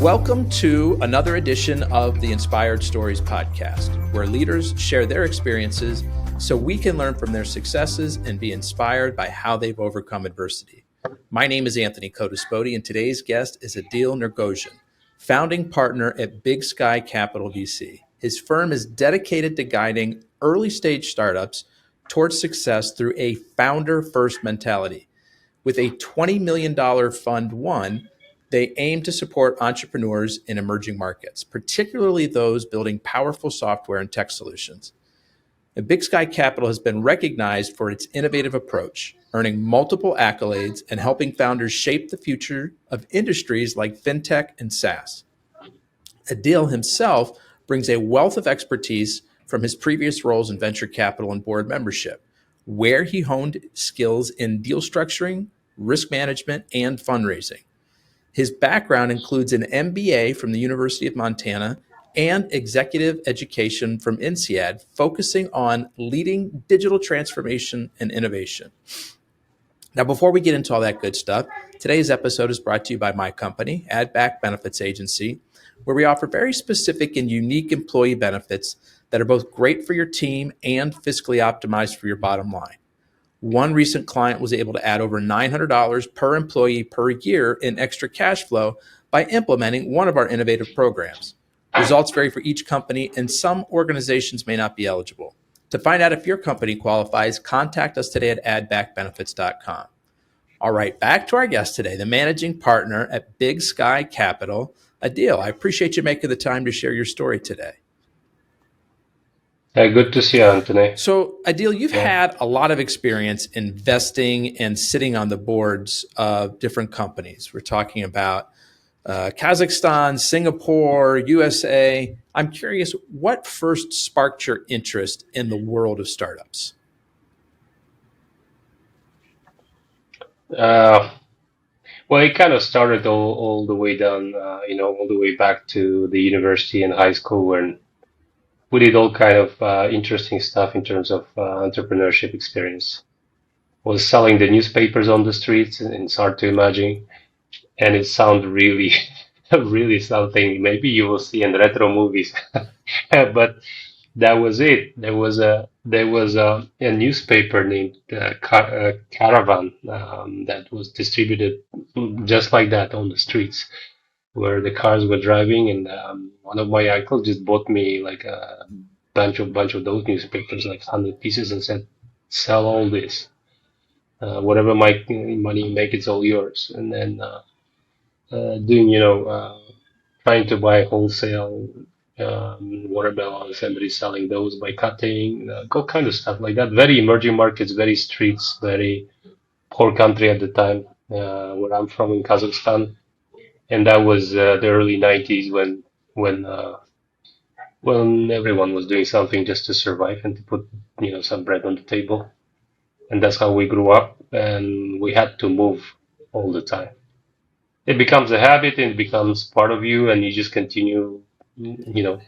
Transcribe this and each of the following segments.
Welcome to another edition of the Inspired Stories podcast, where leaders share their experiences so we can learn from their successes and be inspired by how they've overcome adversity. My name is Anthony Codispoti, and today's guest is Adil Nurgozhin, founding partner at Big Sky Capital VC. His firm is dedicated to guiding early-stage startups towards success through a founder-first mentality. With a $20 million Fund 1, they aim to support entrepreneurs in emerging markets, particularly those building powerful software and tech solutions. And Big Sky Capital has been recognized for its innovative approach, earning multiple accolades and helping founders shape the future of industries like fintech and SaaS. Adil himself brings a wealth of expertise from his previous roles in venture capital and board membership, where he honed skills in deal structuring, risk management, and fundraising. His background includes an MBA from the University of Montana and executive education from INSEAD, focusing on leading digital transformation and innovation. Now, before we get into all that good stuff, today's episode is brought to you by my company, Adback Benefits Agency, where we offer very specific and unique employee benefits that are both great for your team and fiscally optimized for your bottom line. One recent client was able to add over $900 per employee per year in extra cash flow by implementing one of our innovative programs. Results vary for each company, and some organizations may not be eligible. To find out if your company qualifies, contact us today at adbackbenefits.com. All right, back to our guest today, the managing partner at Big Sky Capital, Adil. I appreciate you making the time to share your story today. Good to see you, Anthony. So, Adil, you've had a lot of experience investing and sitting on the boards of different companies. We're talking about Kazakhstan, Singapore, USA. I'm curious, what first sparked your interest in the world of startups? Well, it kind of started all the way down, all the way back to the university and high school when we did all kind of interesting stuff in terms of entrepreneurship experience. Was selling the newspapers on the streets, and it's hard to imagine, and it sounds really, really something maybe you will see in retro movies. But that was it. There was a newspaper named Caravan that was distributed just like that on the streets where the cars were driving, and one of my uncles just bought me like a bunch of those newspapers, like 100 pieces, and said, "Sell all this. Whatever money you make, it's all yours." And then doing, trying to buy wholesale watermelons and reselling those by cutting, all kind of stuff like that. Very emerging markets, very streets, very poor country at the time, where I'm from in Kazakhstan. And that was the early 90s when everyone was doing something just to survive and to put some bread on the table. And that's how we grew up, and we had to move all the time. It becomes a habit and it becomes part of you, and you just continue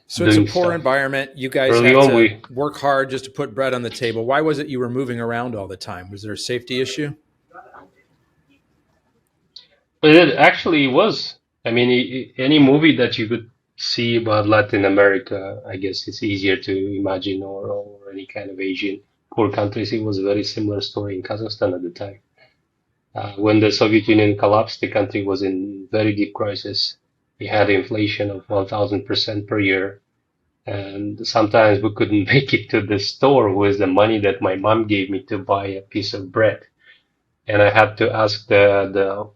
So it's a doing poor stuff. environment. You guys Early had on, to work hard just to put bread on the table. Why was it you were moving around all the time? Was there a safety issue? but it actually was. I mean, any movie that you could see about Latin America, I guess it's easier to imagine, or any kind of Asian poor countries. It was a very similar story in Kazakhstan at the time. When the Soviet Union collapsed, the country was in very deep crisis. We had inflation of 1,000% per year, and sometimes we couldn't make it to the store with the money that my mom gave me to buy a piece of bread. And I had to ask the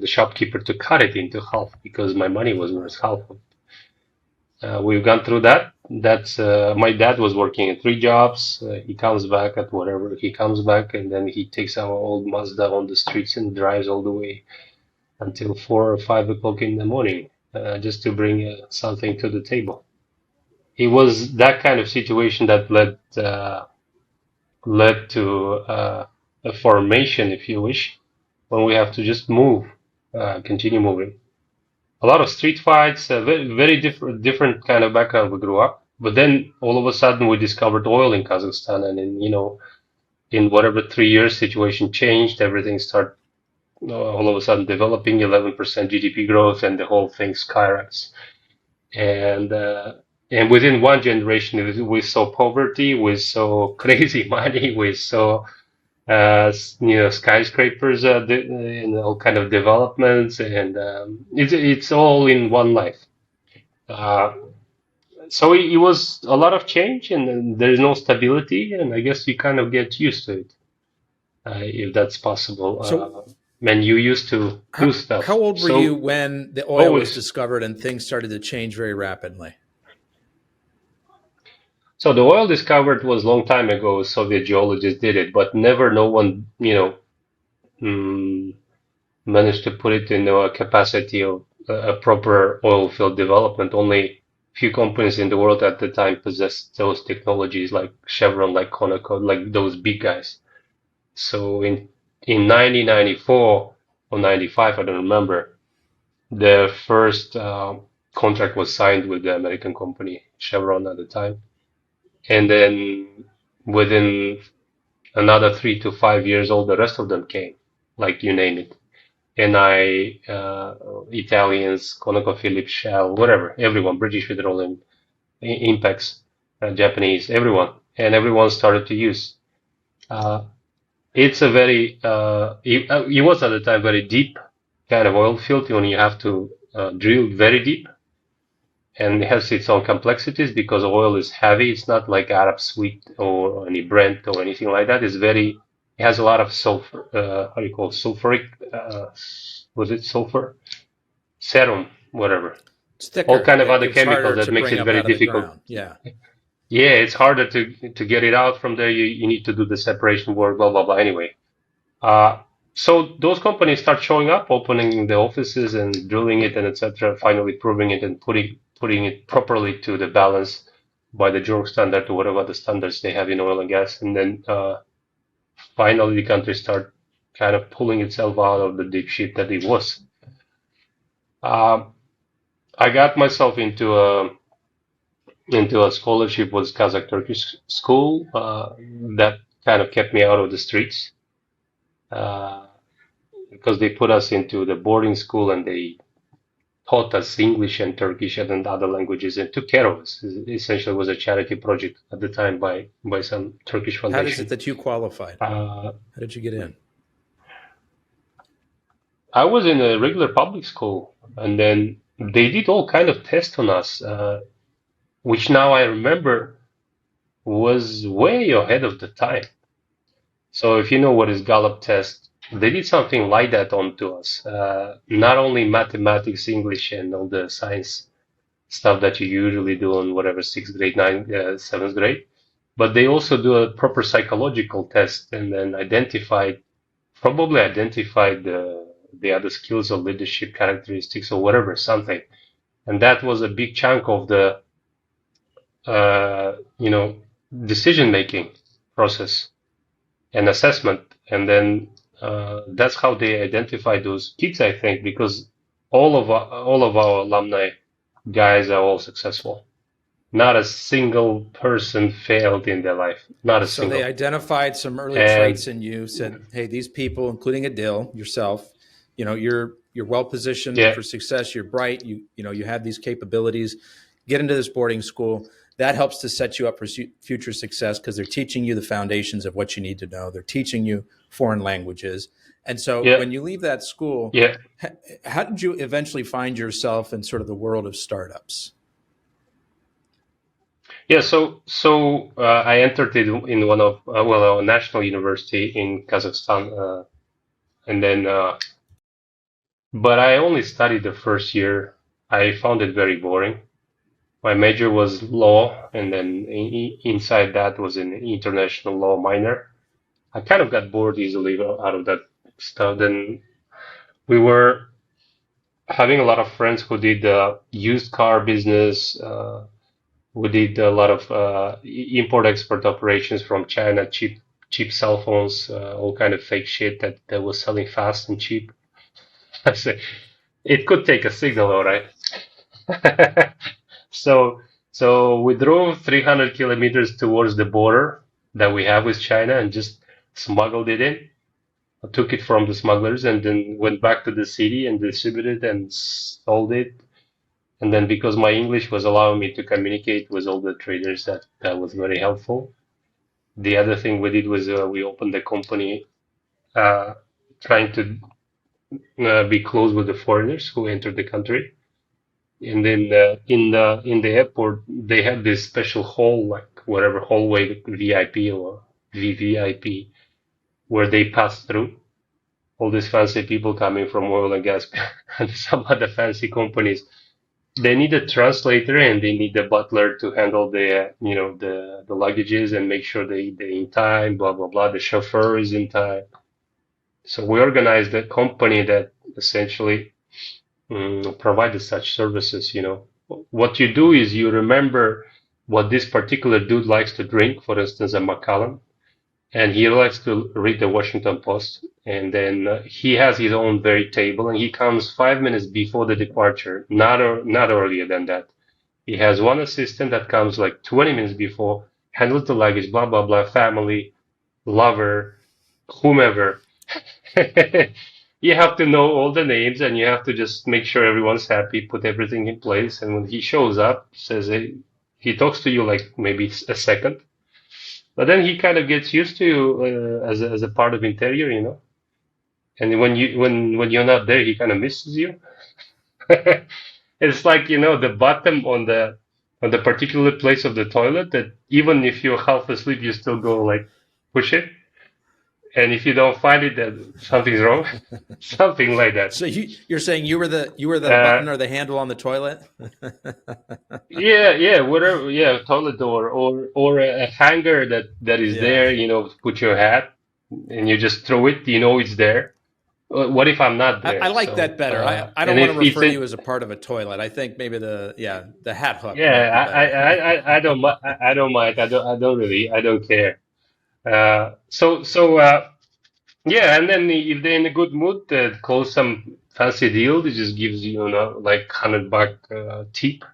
shopkeeper to cut it into half because my money was worth half of it. We've gone through that. That's my dad was working in 3 jobs. He comes back at whatever he comes back, and then he takes our old Mazda on the streets and drives all the way until 4 or 5 o'clock in the morning, just to bring something to the table. It was that kind of situation that led to a formation, if you wish, when we have to just move, continue moving. A lot of street fights, very different kind of background we grew up. But then all of a sudden we discovered oil in Kazakhstan, and in whatever 3 years situation changed, everything started all of a sudden developing 11% GDP growth, and the whole thing skyrockets. And within one generation, we saw poverty, we saw crazy money, we saw skyscrapers, and all kind of developments, and it's all in one life. Uh, so it was a lot of change, and then there's no stability, and I guess you kind of get used to it, if that's possible. So, When you used to do how stuff, old were you so when the oil was always. discovered and things started to change very rapidly? So the oil discovered was a long time ago. Soviet geologists did it, but never no one, mm, managed to put it in a capacity of a proper oil field development. Only few companies in the world at the time possessed those technologies, like Chevron, like Conoco, like those big guys. So in 1994 or 95, I don't remember, the first contract was signed with the American company Chevron at the time, and then within another 3 to 5 years, all the rest of them came, like you name it. NI, Italians, ConocoPhillips, Shell, whatever, everyone, British Petroleum, Impex, Japanese, everyone, and everyone started to use. Uh, it's a very, it was at the time very deep kind of oil field when you have to drill very deep, and it has its own complexities because oil is heavy. It's not like Arab Sweet or any Brent or anything like that. It has a lot of sulfur, how do you call it? Sulfuric, was it sulfur? Serum, whatever. It's All thicker. kind of other It's chemicals harder that to makes bring it up very out of the difficult. ground. Yeah. Yeah, it's harder to get it out from there. You need to do the separation work, blah blah blah. Anyway, uh, so those companies start showing up, opening the offices and drilling it and etc. Finally proving it and putting it properly to the balance by the JORC standard or whatever the standards they have in oil and gas, and then finally the country start kind of pulling itself out of the deep shit that it was. Um, I got myself into a scholarship with Kazakh Turkish school that kind of kept me out of the streets uh, because they put us into the boarding school and they taught us English and Turkish and other languages and took care of us. Essentially, it was a charity project at the time by some Turkish How is it foundation. that you qualified? Uh, How did you get in? I was in a regular public school, and then they did all kind of tests on us, which now I remember was way ahead of the time. So if you know what is Gallup test, they did something like that onto us. Not only mathematics, English, and all the science stuff that you usually do on whatever sixth grade, seventh grade, but they also do a proper psychological test and then probably identified the other skills or leadership characteristics or whatever, something. And that was a big chunk of the, uh, you know, decision making process and assessment. And then that's how they identify those kids, I think, because all of our alumni guys are all successful. Not a single person failed in their life. Not a So they single. identified some early traits And in you, said, hey, these people, including Adil, yourself, you're well positioned yeah, for success, you're bright, you have these capabilities, get into this boarding school. That helps to set you up for future success because they're teaching you the foundations of what you need to know. They're teaching you foreign languages. And so yeah, when you leave that school, yeah, how did you eventually find yourself in sort of the world of startups? yeah. So I entered in one of a national university in Kazakhstan, and then but I only studied the first year. I found it very boring. My major was law, and then inside that was an international law minor. I kind of got bored easily out of that stuff. Then we were having a lot of friends who did used car business. We did a lot of import-export operations from China, cheap cell phones, all kind of fake shit that was selling fast and cheap. I say it could take a signal, all right. So so we drove 300 kilometers towards the border that we have with China and just smuggled it in. took it from the smugglers and then went back to the city and distributed and sold it. And then because my English was allowing me to communicate with all the traders, that was very helpful. The other thing we did was we opened the company uh, trying to be close with the foreigners who entered the country. And then in the airport, they have this special hall, like whatever hallway VIP or VVIP, where they pass through all these fancy people coming from oil and gas and some other fancy companies. They need a translator and they need a butler to handle the luggages and make sure they in time, blah blah blah. The chauffeur is in time. So we organized a company that essentially provided such services. What you do is you remember what this particular dude likes to drink, for instance, a Macallan, and he likes to read the Washington Post. And then he has his own very table, and he comes 5 minutes before the departure, not earlier than that. He has one assistant that comes like 20 minutes before, handles the luggage, blah blah blah, family, lover, whomever. You have to know all the names, and you have to just make sure everyone's happy, put everything in place. And when he shows up, says he talks to you like maybe a second, but then he kind of gets used to you as a part of interior. And when you're not there, he kind of misses you. It's like the bottom on the particular place of the toilet that even if you're half asleep, you still go like push it. And if you don't find it, then something's wrong. Something like that. So you're saying you were the Uh, button or the handle on the toilet? yeah, yeah, whatever. Yeah, toilet door or a hanger that is Yeah. there. Put your hat and you just throw it. It's there. What if I'm not I there? like that So, better. I don't and want to if refer to it, you as a part of a toilet. I think maybe the hat hook might be yeah, better. I don't, I don't mind. I don't really, I don't care. Yeah, and then if they're in a good mood, they close some fancy deal. It just gives like $100 tip,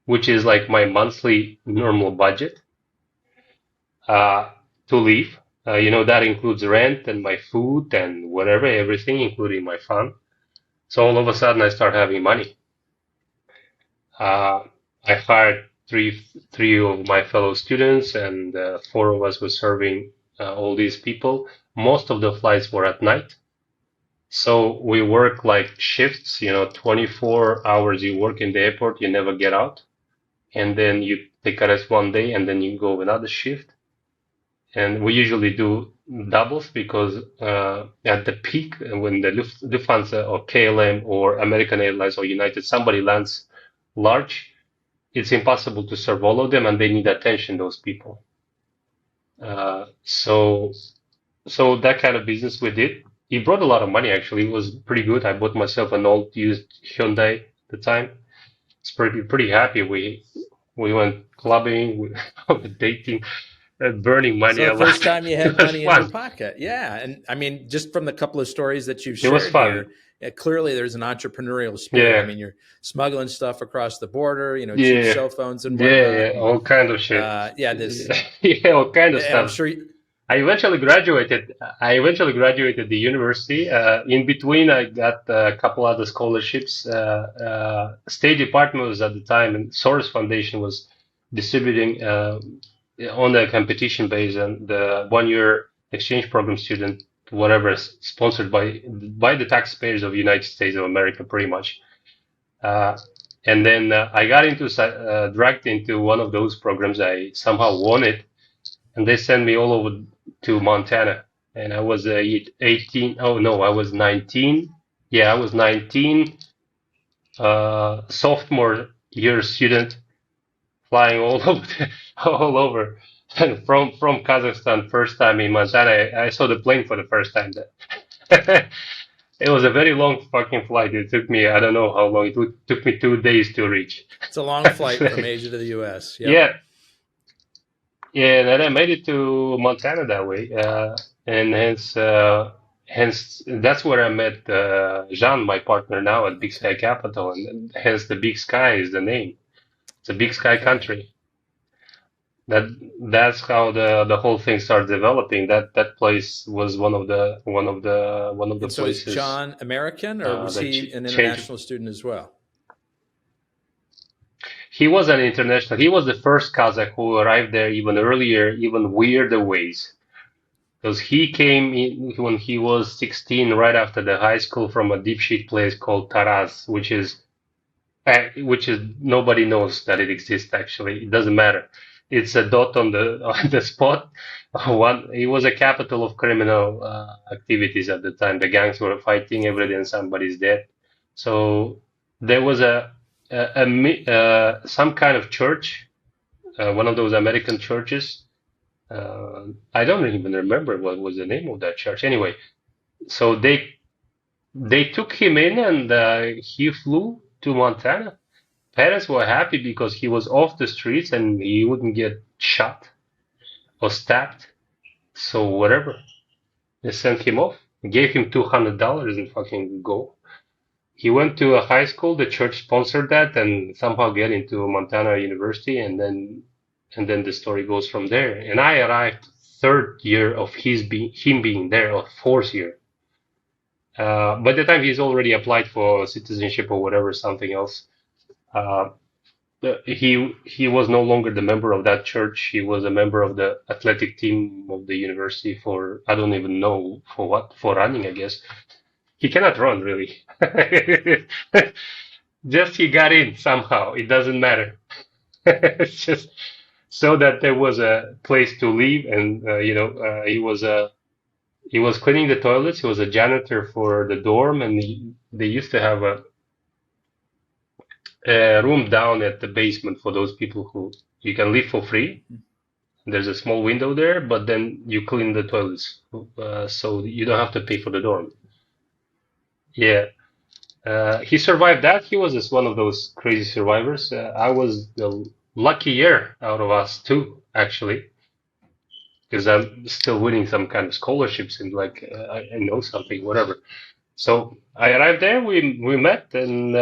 which is like my monthly normal budget uh, to live. That includes rent and my food and whatever, everything, including my fun. So all of a sudden, I start having money. Uh, I hired three of my fellow students, and four of us were serving all these people. Most of the flights were at night. So we work like shifts, 24 hours you work in the airport, you never get out. And then you take a rest one day and then you go another shift. And we usually do doubles because at the peak, when the Lufthansa or KLM or American Airlines or United, somebody lands large, it's impossible to serve all of them and they need attention, those people. Uh, so So that kind of business we did. It brought a lot of money actually. It was pretty good. I bought myself an old used Hyundai at the time. It's pretty happy. We went clubbing, we went dating, burning money So a the first lot. time you It had was money in your fun. pocket, yeah, and I mean, just from the couple of stories that you've It was shared fun. here, clearly there's an entrepreneurial spirit. I Yeah, mean, you're smuggling stuff across the border, cheap yeah, cell phones and yeah, whatnot, yeah. and All kind of shit. yeah, this, Yeah, all kind of and I'm stuff. sure. You, I eventually graduated. I eventually graduated the university. In between, I got a couple other scholarships. State Department was at the time, and Soros Foundation was distributing on a competition base, and the 1 year exchange program student, whatever, sponsored by the taxpayers of the United States of America, pretty much. Uh, and then I got dragged into one of those programs. I somehow won it and they sent me all over to Montana. And I was 18. Oh no, I was 19. Yeah, I was 19, sophomore year student, flying all over, all over. And from Kazakhstan, first time in Montana, I saw the plane for the first time there. It was a very long fucking flight. It took me, I don't know how long. Took me 2 days to reach. it's a long flight from Asia to the U.S. Yep. Yeah, yeah, and then I made it to Montana that way, and hence that's where I met Jean, my partner now at Big Okay. Sky Capital, and hence the Big Sky is the name. It's a Big Sky Okay. country. That that's how the whole thing started developing. That place was one of the And so is places John American, or was that he an changed. international student as well? He was an international. He was the first Kazakh who arrived there even earlier, even weirder ways. Because he came in when he was 16, right after the high school, from a deep shit place called Taraz, which is nobody knows that it exists. Actually, it doesn't matter. It's a dot on the on the spot. One, it was a capital of criminal activities at the time. The gangs were fighting every day, and somebody's dead. So there was some kind of church, one of those American churches. I don't even remember what was the name of that church. Anyway, so they took him in, and he flew to Montana. Parents were happy because he was off the streets and he wouldn't get shot or stabbed. So whatever, they sent him off, gave him $200 and fucking go. He went to a high school. The church sponsored that and somehow get into Montana University, and then the story goes from there. And I arrived third year of him being there, or fourth year. By the time he's already applied for citizenship or whatever, something else. Uh, he was no longer the member of that church. He was a member of the athletic team of the university for, I don't even know for what, for running, I guess. He cannot run really. Just he got in somehow. It doesn't matter. It's just so that there was a place to live, and he was cleaning the toilets. He was a janitor for the dorm, and they used to have a room down at the basement for those people who you can live for free. There's a small window there, but then you clean the toilets, so you don't have to pay for the dorm. Yeah, he survived that. He was just one of those crazy survivors. I was the lucky year out of us too, actually, because I'm still winning some kind of scholarships and like I know something, whatever. So I arrived there. We met and.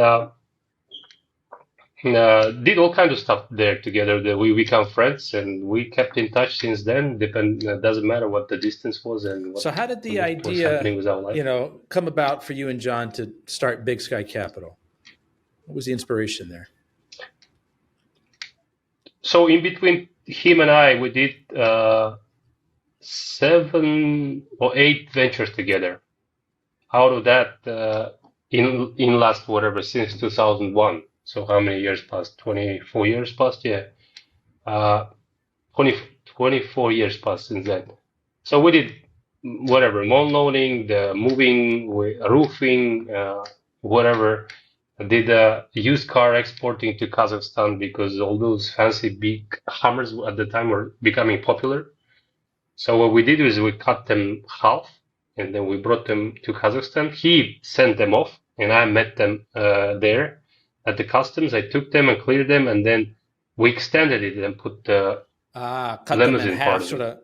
Did all kinds of stuff there together. We become friends, and we kept in touch since then. Doesn't matter what the distance was and So how did the what was happening idea, with our life. come about for you and John to start Big Sky Capital? What was the inspiration there? So in between him and I, we did 7 or 8 ventures together. Out of that, in last whatever since 2001. So how many years passed? 24 years passed, yeah. Uh, 20, 24 years passed since then. So we did whatever, mall loaning, the moving, roofing, whatever. I did used car exporting to Kazakhstan because all those fancy big Hummers at the time were becoming popular. So what we did is we cut them half and then we brought them to Kazakhstan. He sent them off and I met them there at the customs. I took them and cleared them and then we extended it and put the Cut them in limousine part half, of sort it. of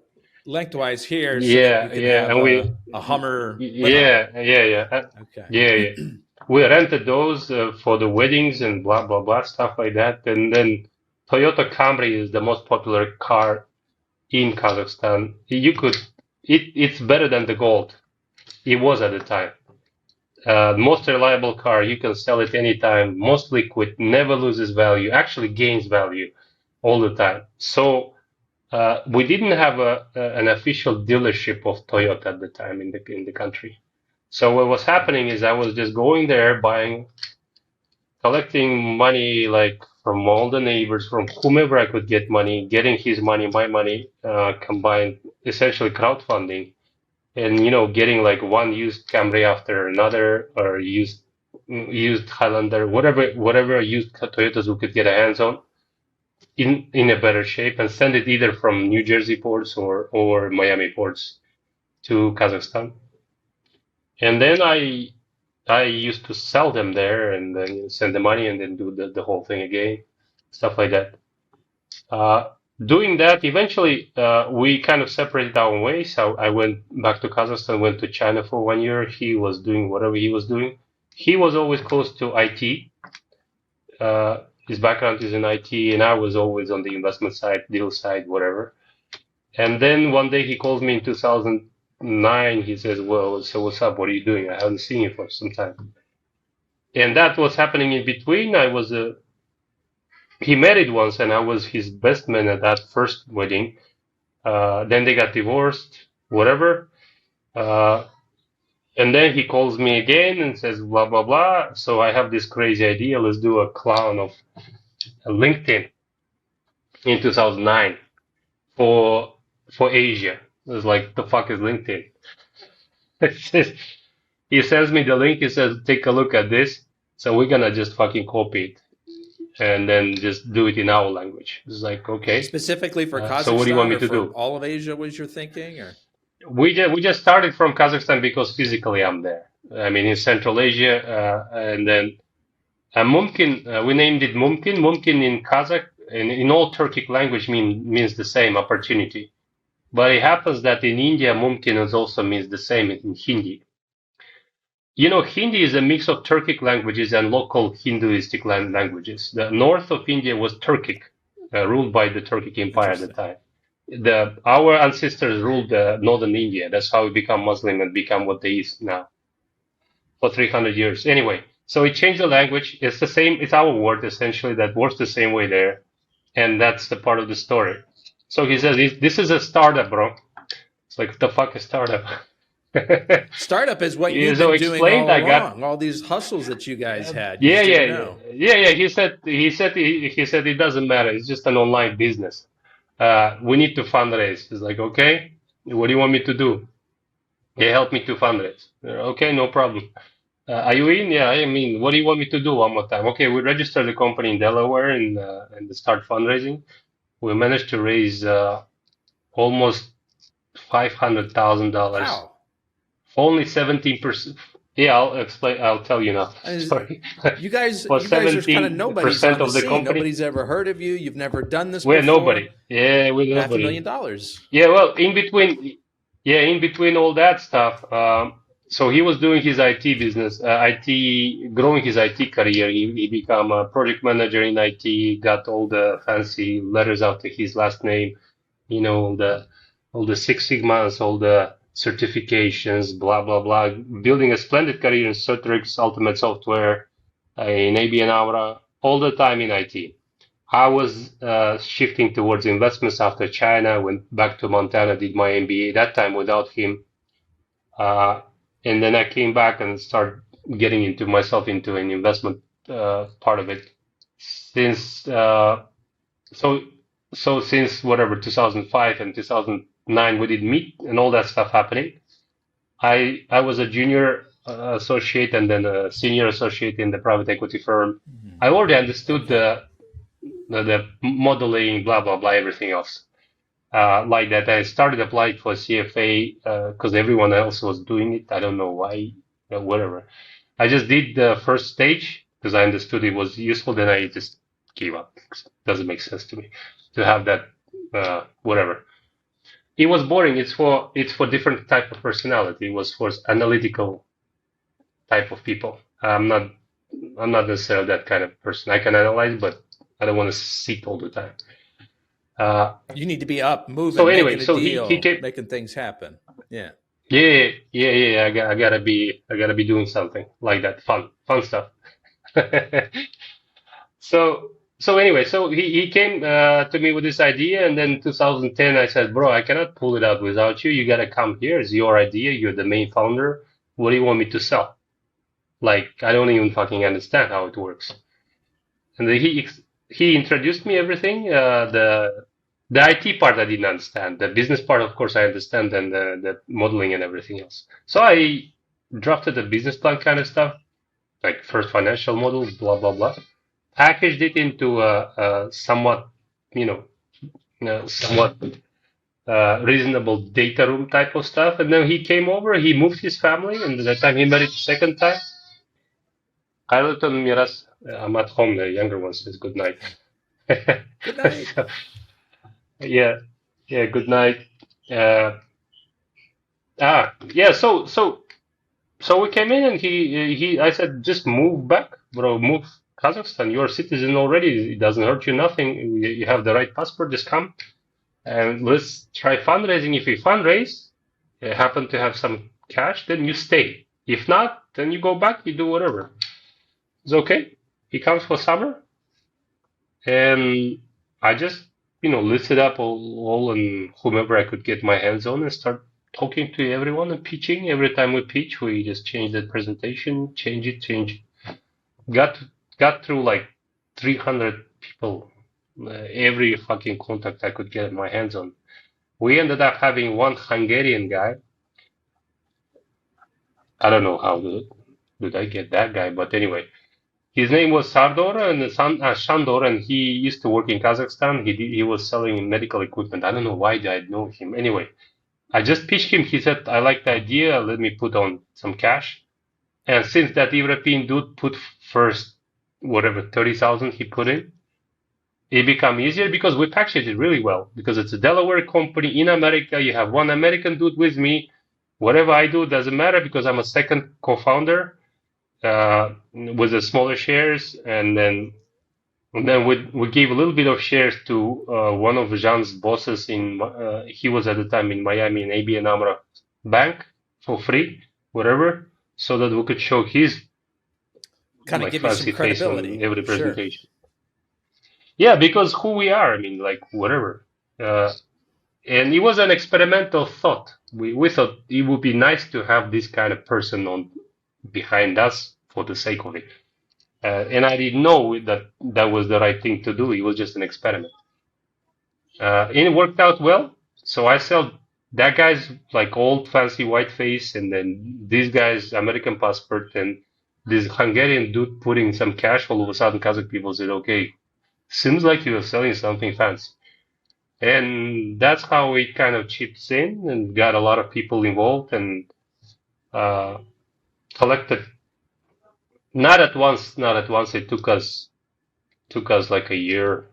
lengthwise here, so that you Yeah, could yeah, have and a Hummer limo. yeah, Okay. yeah. We rented those for the weddings and blah blah blah stuff like that. And then Toyota Camry is the most popular car in Kazakhstan. It's better than the Gold. It was at the time. Most reliable car. You can sell it anytime. Most liquid, never loses value. Actually gains value all the time. So. We didn't have an official dealership of Toyota at the time in the country. So what was happening is I was just going there, collecting money like from all the neighbors, from whomever I could get money, getting his money, my money, combined, essentially crowdfunding, and getting like one used Camry after another, or used Highlander, whatever used Toyotas we could get a hands on in a better shape and send it either from New Jersey ports or Miami ports to Kazakhstan. And then I used to sell them there and then send the money and then do the whole thing again, stuff like that. Uh, Doing that, eventually we kind of separated our ways. I went back to Kazakhstan, went to China for 1 year. He was doing whatever he was doing. He was always close to IT. His background is in IT, and I was always on the investment side, deal side, whatever. And then one day he calls me in 2009. He says, "Well, so what's up? What are you doing? I haven't seen you for some time." And that was happening in between. He married once, and I was his best man at that first wedding. Then they got divorced, whatever. Uh, and then he calls me again and says, blah, blah, blah. So I have this crazy idea. Let's do a clown of LinkedIn in 2009 for Asia. It was like, the fuck is LinkedIn? He sends me the link. He says, take a look at this. So we're gonna just fucking copy it and then just do it in our language. It's like, okay. Specifically for So what do you want Kazakhstan me or to for do? all of Asia was your thinking, or? We just started from Kazakhstan because physically I'm there. I mean, in Central Asia, and then Mumkin, we named it Mumkin. Mumkin in Kazakh, in all Turkic language means the same, opportunity. But it happens that in India, Mumkin is also means the same in Hindi. You know, Hindi is a mix of Turkic languages and local Hinduistic languages. The north of India was Turkic, ruled by the Turkic Empire at the Interesting. time. Our ancestors ruled northern India. That's how we become Muslim and become what they is now for 300 years. Anyway, so it changed the language. It's the same. It's our word essentially that works the same way there, and that's the part of the story. So he says, "This is a startup, bro." It's like, the fuck is startup? Startup is what Yeah, you've so been doing all explained. I got along. All these hustles that you guys had, you yeah, just didn't yeah, know. yeah. He said it doesn't matter. It's just an online business. We need to fundraise. It's like, okay, what do you want me to do? Yeah, help me to fundraise. Okay, no problem. Are you in? Yeah, I mean, what do you want me to do one more time? Okay, we registered the company in Delaware and start fundraising. We managed to raise almost $500,000 Wow. for only 17%. Yeah, I'll explain. I'll tell you now. Sorry. You guys For are kind of nobodies 17% on the of the scene. company, Nobody's ever heard of you. You've never done this we're before. nobody. Yeah, we're Half a nobody. million dollars. Yeah, well, in between all that stuff, so he was doing his IT business, growing his IT career. He became a project manager in IT, got all the fancy letters after his last name, you know, all the Six Sigmas, all the certifications, blah blah blah. Building a splendid career in Citrix, Ultimate Software, in ABN AMRO, all the time in IT. I was shifting towards investments after China, went back to Montana, did my MBA that time without him. Uh, and then I came back and started getting into myself into an investment part of it. Since so since whatever 2005 and 2009 we did meet and all that stuff happening. I was a junior associate and then a senior associate in the private equity firm. Mhm. I already understood Okay. the modeling, blah blah blah, everything else. Like that, I started applying for CFA because everyone else was doing it. I don't know why, whatever. I just did the first stage because I understood it was useful. Then I just gave up. Doesn't make sense to me to have that. Whatever. It was boring. It's for different type of personality. It was for analytical type of people. I'm not necessarily that kind of person. I can analyze, but I don't want to sit all the time. Uh, You need to be up, so moving, anyway, making a so he deal, came. making things happen. Yeah. Yeah, yeah, yeah. I gotta be doing something like that. Fun stuff. So anyway, so he came to me with this idea, and then 2010 I said, bro, I cannot pull it out without you. You gotta come here. It's your idea. You're the main founder. What do you want me to sell? Like, I don't even fucking understand how it works. And then he introduced me everything. The IT part I didn't understand. The business part, of course, I understand, and the modeling and everything else. So I drafted a business plan kind of stuff, like first financial model, blah blah blah. Packaged it into a somewhat, you know, somewhat reasonable data room type of stuff. And then he came over. He moved his family, and the time he married the second time, Kailaton Miras, I'm at home. The younger one says good night. Good night. So, yeah, yeah, good night. Uh, yeah. So we came in, and I said, just move back, bro. Move. Kazakhstan. You're a citizen already. It doesn't hurt you nothing. You have the right passport. Just come and let's try fundraising. If you fundraise, happen to have some cash, then you stay. If not, then you go back. You do whatever. It's okay. He comes for summer, and I just listed up all and whomever I could get my hands on and start talking to everyone and pitching. Every time we pitch, we just change the presentation, change it. Got through like 300 people, every fucking contact I could get my hands on. We ended up having one Hungarian guy. I don't know how did I get that guy, but anyway, his name was Shandor, and he used to work in Kazakhstan. He was selling medical equipment. I don't know why I know him. Anyway, I just pitched him. He said, I like the idea. Let me put on some cash. And since that European dude put first, whatever, 30,000 he put in, it become easier because we packaged it really well. Because it's a Delaware company in America. You have one American dude with me. Whatever I do doesn't matter because I'm a second co-founder with the smaller shares. And then we gave a little bit of shares to one of Jean's bosses he was at the time in Miami in ABN AMRO Bank for free, whatever, so that we could show his kind of give you some credibility on every presentation. Sure. Yeah, because who we are, I mean, like whatever. And it was an experimental thought. We thought it would be nice to have this kind of person on behind us for the sake of it. And I didn't know that was the right thing to do. It was just an experiment. And it worked out well. So I sell that guy's like old fancy white face, and then this guy's American passport, and this Hungarian dude putting some cash. All of a sudden, Kazakh people said, okay, seems like you are selling something fancy. And that's how it kind of chips in and got a lot of people involved and collected. Not at once. It took us like a year,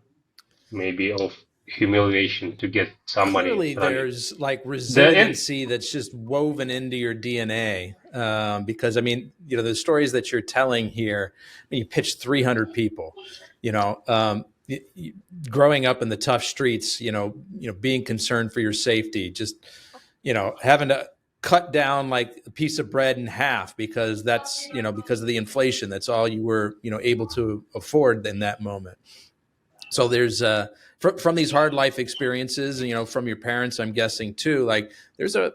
maybe, of humiliation to get some money. Clearly, there's like resiliency that's just woven into your DNA. Because I mean, the stories that you're telling here. I mean, you pitched 300 people. Growing up in the tough streets. Being concerned for your safety. Just having to cut down like a piece of bread in half because that's because of the inflation. That's all you were able to afford in that moment. So there's from these hard life experiences, from your parents, I'm guessing too. Like there's a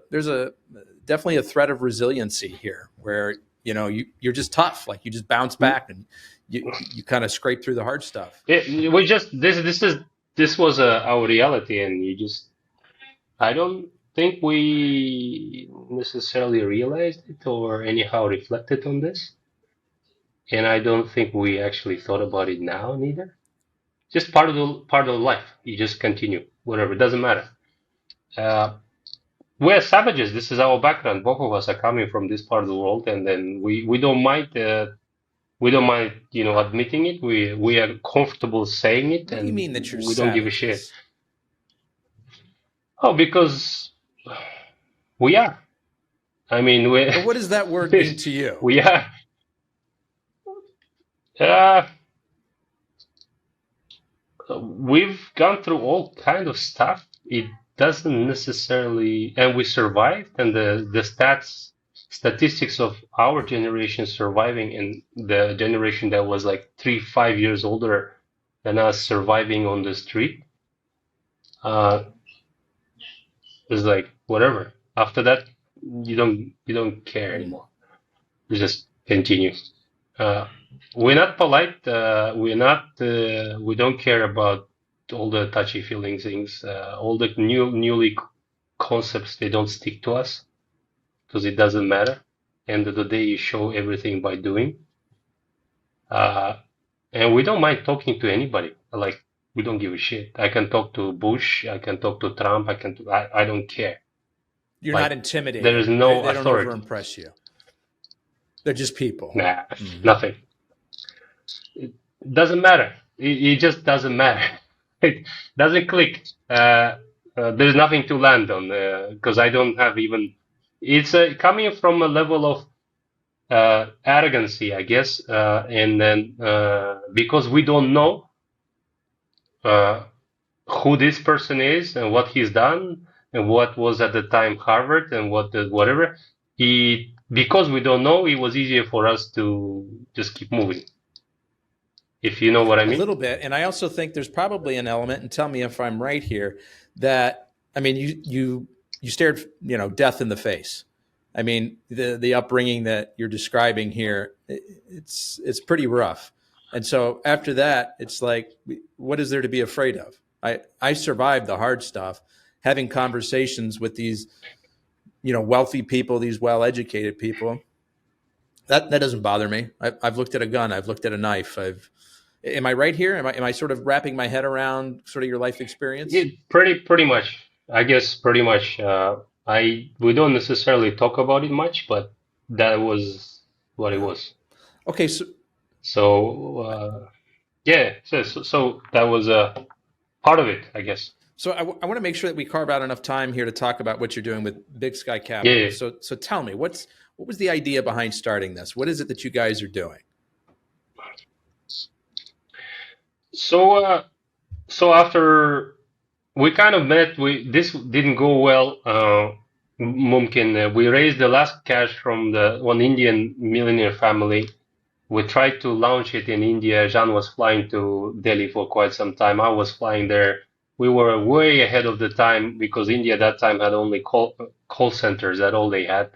definitely a thread of resiliency here, where you're just tough. Like you just bounce back and you kind of scrape through the hard stuff. We just this was our reality, and I don't think we necessarily realized it or anyhow reflected on this, and I don't think we actually thought about it now neither. Just part of life. You just continue, whatever. It doesn't matter. We're savages. This is our background. Both of us are coming from this part of the world, and then we don't mind. We don't mind, admitting it. We are comfortable saying it, and what do you mean that we don't give a shit. Oh, because we are. I mean, but what does that word mean to you? We are. We've gone through all kind of stuff. It doesn't necessarily, and we survived. And the statistics of our generation surviving, and the generation that was like 3-5 years older than us surviving on the street, is like whatever. After that, you don't care anymore. You just continue. We're not polite. We don't care about all the touchy feeling things. All the newly concepts, they don't stick to us because it doesn't matter. End of the day, you show everything by doing. And we don't mind talking to anybody. Like we don't give a shit. I can talk to Bush. I can talk to Trump. I don't care. You're not intimidated. There is no they authority. Don't overimpress you. They're just people. Nah, nothing. It doesn't matter. It just doesn't matter. It doesn't click. There's nothing to land on because I don't have even. It's coming from a level of arrogancy, I guess, and then because we don't know uh, who this person is and what he's done and what was at the time Harvard and whatever, he because we don't know, it was easier for us to just keep moving, if you know what I A mean. little bit, and I also think there's probably an element, and tell me if I'm right here, that I mean, you stared, death in the face. I mean, the upbringing that you're describing here, it's pretty rough. And so after that, it's like, what is there to be afraid of? I survived the hard stuff, having conversations with these, wealthy people, these well-educated people. That doesn't bother me. I've looked at a gun. I've looked at a knife. Am I right here? Am I sort of wrapping my head around sort of your life experience? Pretty much, I guess, pretty much. I we don't necessarily talk about it much, but that was what it Yeah. was. Okay. So So yeah, so that was a part of it, I guess. so I want to make sure that we carve out enough time here to talk about what you're doing with Big Sky Yeah, Capital. yeah. So tell me, what was the idea behind starting this? What is it that you guys are doing? So so after we kind of met, we this didn't go well. Mumkin, we raised the last cash from the one Indian millionaire family. We tried to launch it in India. Jean was flying to Delhi for quite some time. I was flying there. We were way ahead of the time because India at that time had only call centers. That's all they had.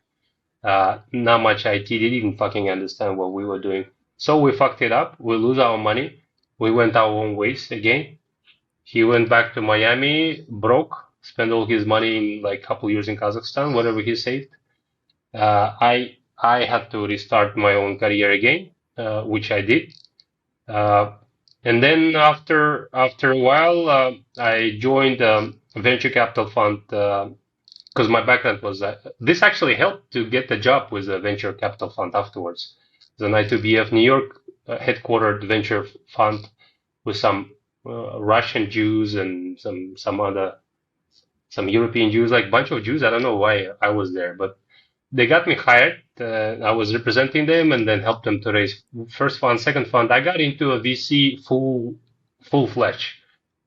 Not much IT. They didn't fucking understand what we were doing. So we fucked it up. We lose our money. We went our own ways again. He went back to Miami, broke, spent all his money in like a couple years in Kazakhstan, whatever he saved. I had to restart my own career again, which I did. Uh, and then after a while, I joined a venture capital fund because my background was this actually helped to get the job with a venture capital fund afterwards. The I2BF New York headquartered venture fund with some Russian Jews and some European Jews, like bunch of Jews. I don't know why I was there, but they got me hired. I was representing them and then helped them to raise first fund, second fund. I got into a VC full fledged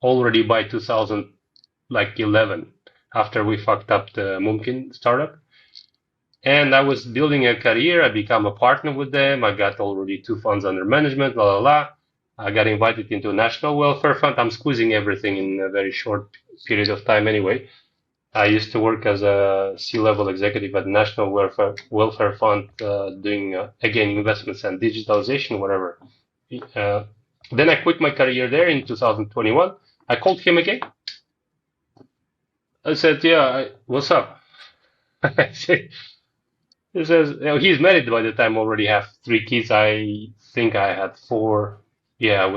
already by 2011 after we fucked up the Mumkin startup. And I was building a career. I became a partner with them. I got already two funds under management, la la la. I got invited into a national welfare fund. I'm squeezing everything in a very short period of time anyway. I used to work as a C-level executive at National Welfare Fund, doing again investments and digitalization, whatever. Uh, then I quit my career there in 2021. I called him again. I said, "Yeah, what's up?" I said, he says, he's married by the time, already have three kids. I think I had four. Yeah, I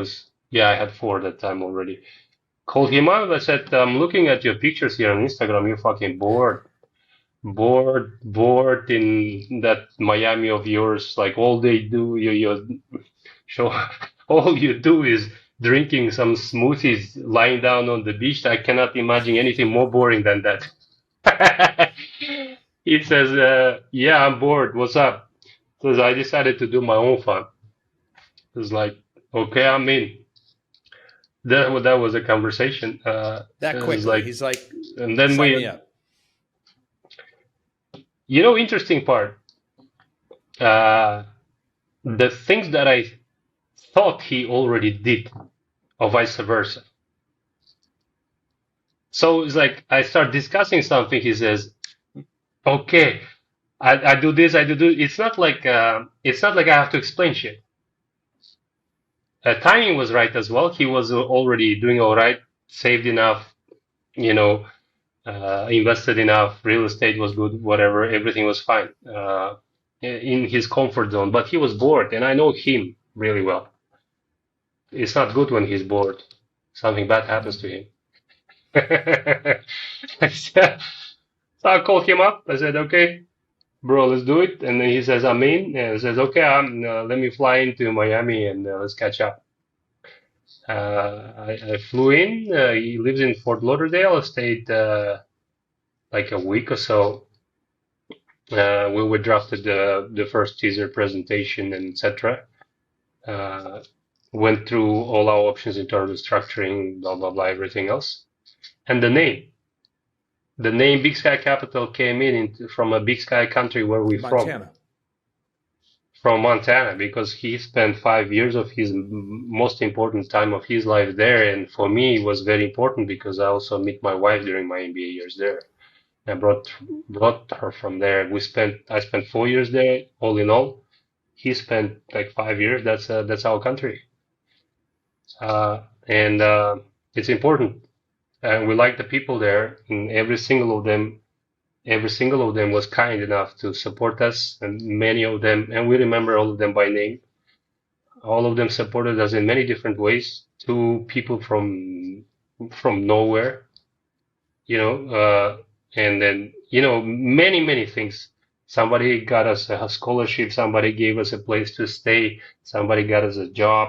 had four that time already. Called him up. I said, I'm looking at your pictures here on Instagram. You're fucking bored in that Miami of yours. Like all they do, you show, all you do is drinking some smoothies, lying down on the beach. I cannot imagine anything more boring than that. He says, yeah, I'm bored. What's up? Says, I decided to do my own fun. It's like, okay, I'm in. That was a conversation. That It was quickly, like, he's like, and then sign me we, up. interesting part. Uh, the things that I thought he already did, or vice versa. So it's like I start discussing something. He says, "Okay, I do this, I do." It's not like I have to explain shit. Timing was right as well. He was already doing all right, saved enough, you know, invested enough. Real estate was good, whatever. Everything was fine in his comfort zone. But he was bored, and I know him really well. It's not good when he's bored. Something bad happens to him. So I called him up. I said, "Okay, bro, let's do it." And then he says, "I'm in." And he says, "Okay, let me fly into Miami and let's catch up." I flew in. He lives in Fort Lauderdale. I stayed like a week or so. when we drafted the first teaser presentation and etc. Went through all our options in terms of structuring, blah blah blah, everything else, and the name Big Sky Capital came from a Big Sky country where we're Montana. From Montana, because he spent 5 years of his most important time of his life there, and for me it was very important because I also met my wife during my MBA years there. I brought her from there. I spent 4 years there, all in all. He spent like 5 years. That's our country, and it's important. And we like the people there, and every single of them was kind enough to support us, and many of them, and we remember all of them by name. All of them supported us in many different ways. Two people from nowhere, and then many things. Somebody got us a scholarship. Somebody gave us a place to stay. Somebody got us a job.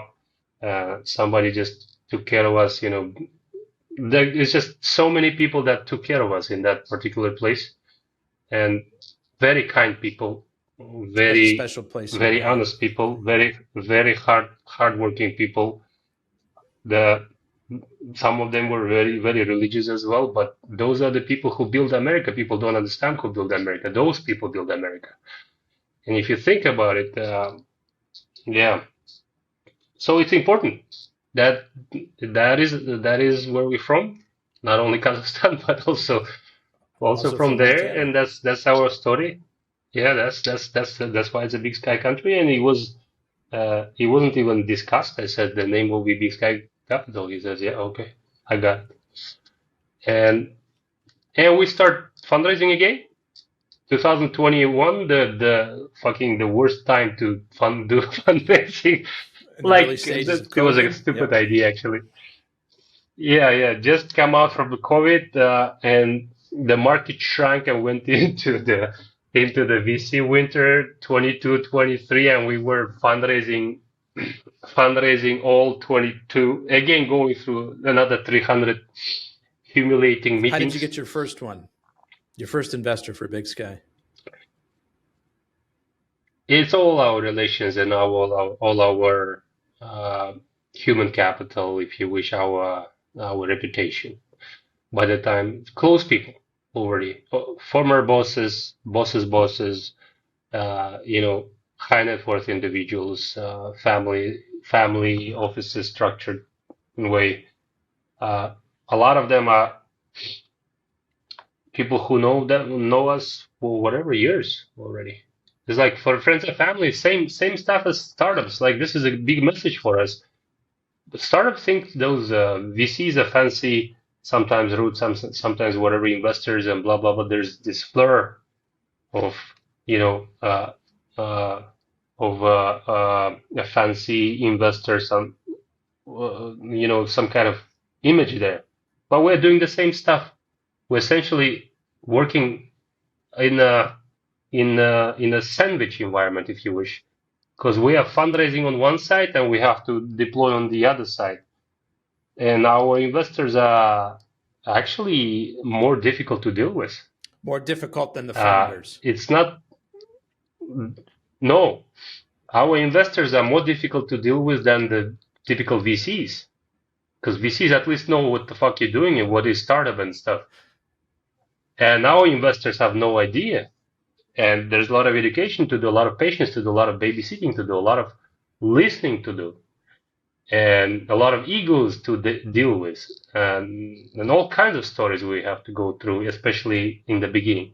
Somebody just took care of us. There's just so many people that took care of us in that particular place, and very kind people, very special place, very honest people, very hardworking people. Some of them were very religious as well, but those are the people who build America. People don't understand who built America. Those people build America. And if you think about it, yeah. So it's important that is where we're from, not only Kazakhstan, but also from there, Montana. and that's our story. Yeah, that's why it's a Big Sky country, and it wasn't even discussed. I said the name will be Big Sky Capital. He says, yeah, okay, I got it. And we start fundraising again. 2021, the worst time to do fundraising. Like it was a stupid idea, actually. Yeah. Just come out from the COVID, and the market shrank and went into the VC winter 22, 23, and we were fundraising all 22, again going through another 300 humiliating meetings. How did you get your first one? Your first investor for Big Sky? It's all our relations and all our human capital, if you wish, our reputation. By the time, close people already, former bosses, high net worth individuals, family offices structured in a way. A lot of them are people who know us for whatever years already. It's like for friends and family, same stuff as startups. Like this is a big message for us. But startups think those VCs are fancy, sometimes rude, sometimes whatever investors and blah blah. But there's this fleur of a fancy investor, some kind of image there. But we're doing the same stuff. We're essentially working in a sandwich environment, if you wish, because we are fundraising on one side and we have to deploy on the other side. And our investors are actually more difficult to deal with. More difficult than the founders. It's not. No, our investors are more difficult to deal with than the typical VCs, because VCs at least know what the fuck you're doing and what is startup and stuff. And our investors have no idea. And there's a lot of education to do, a lot of patience to do, a lot of babysitting to do, a lot of listening to do, and a lot of egos to deal with, and all kinds of stories we have to go through, especially in the beginning.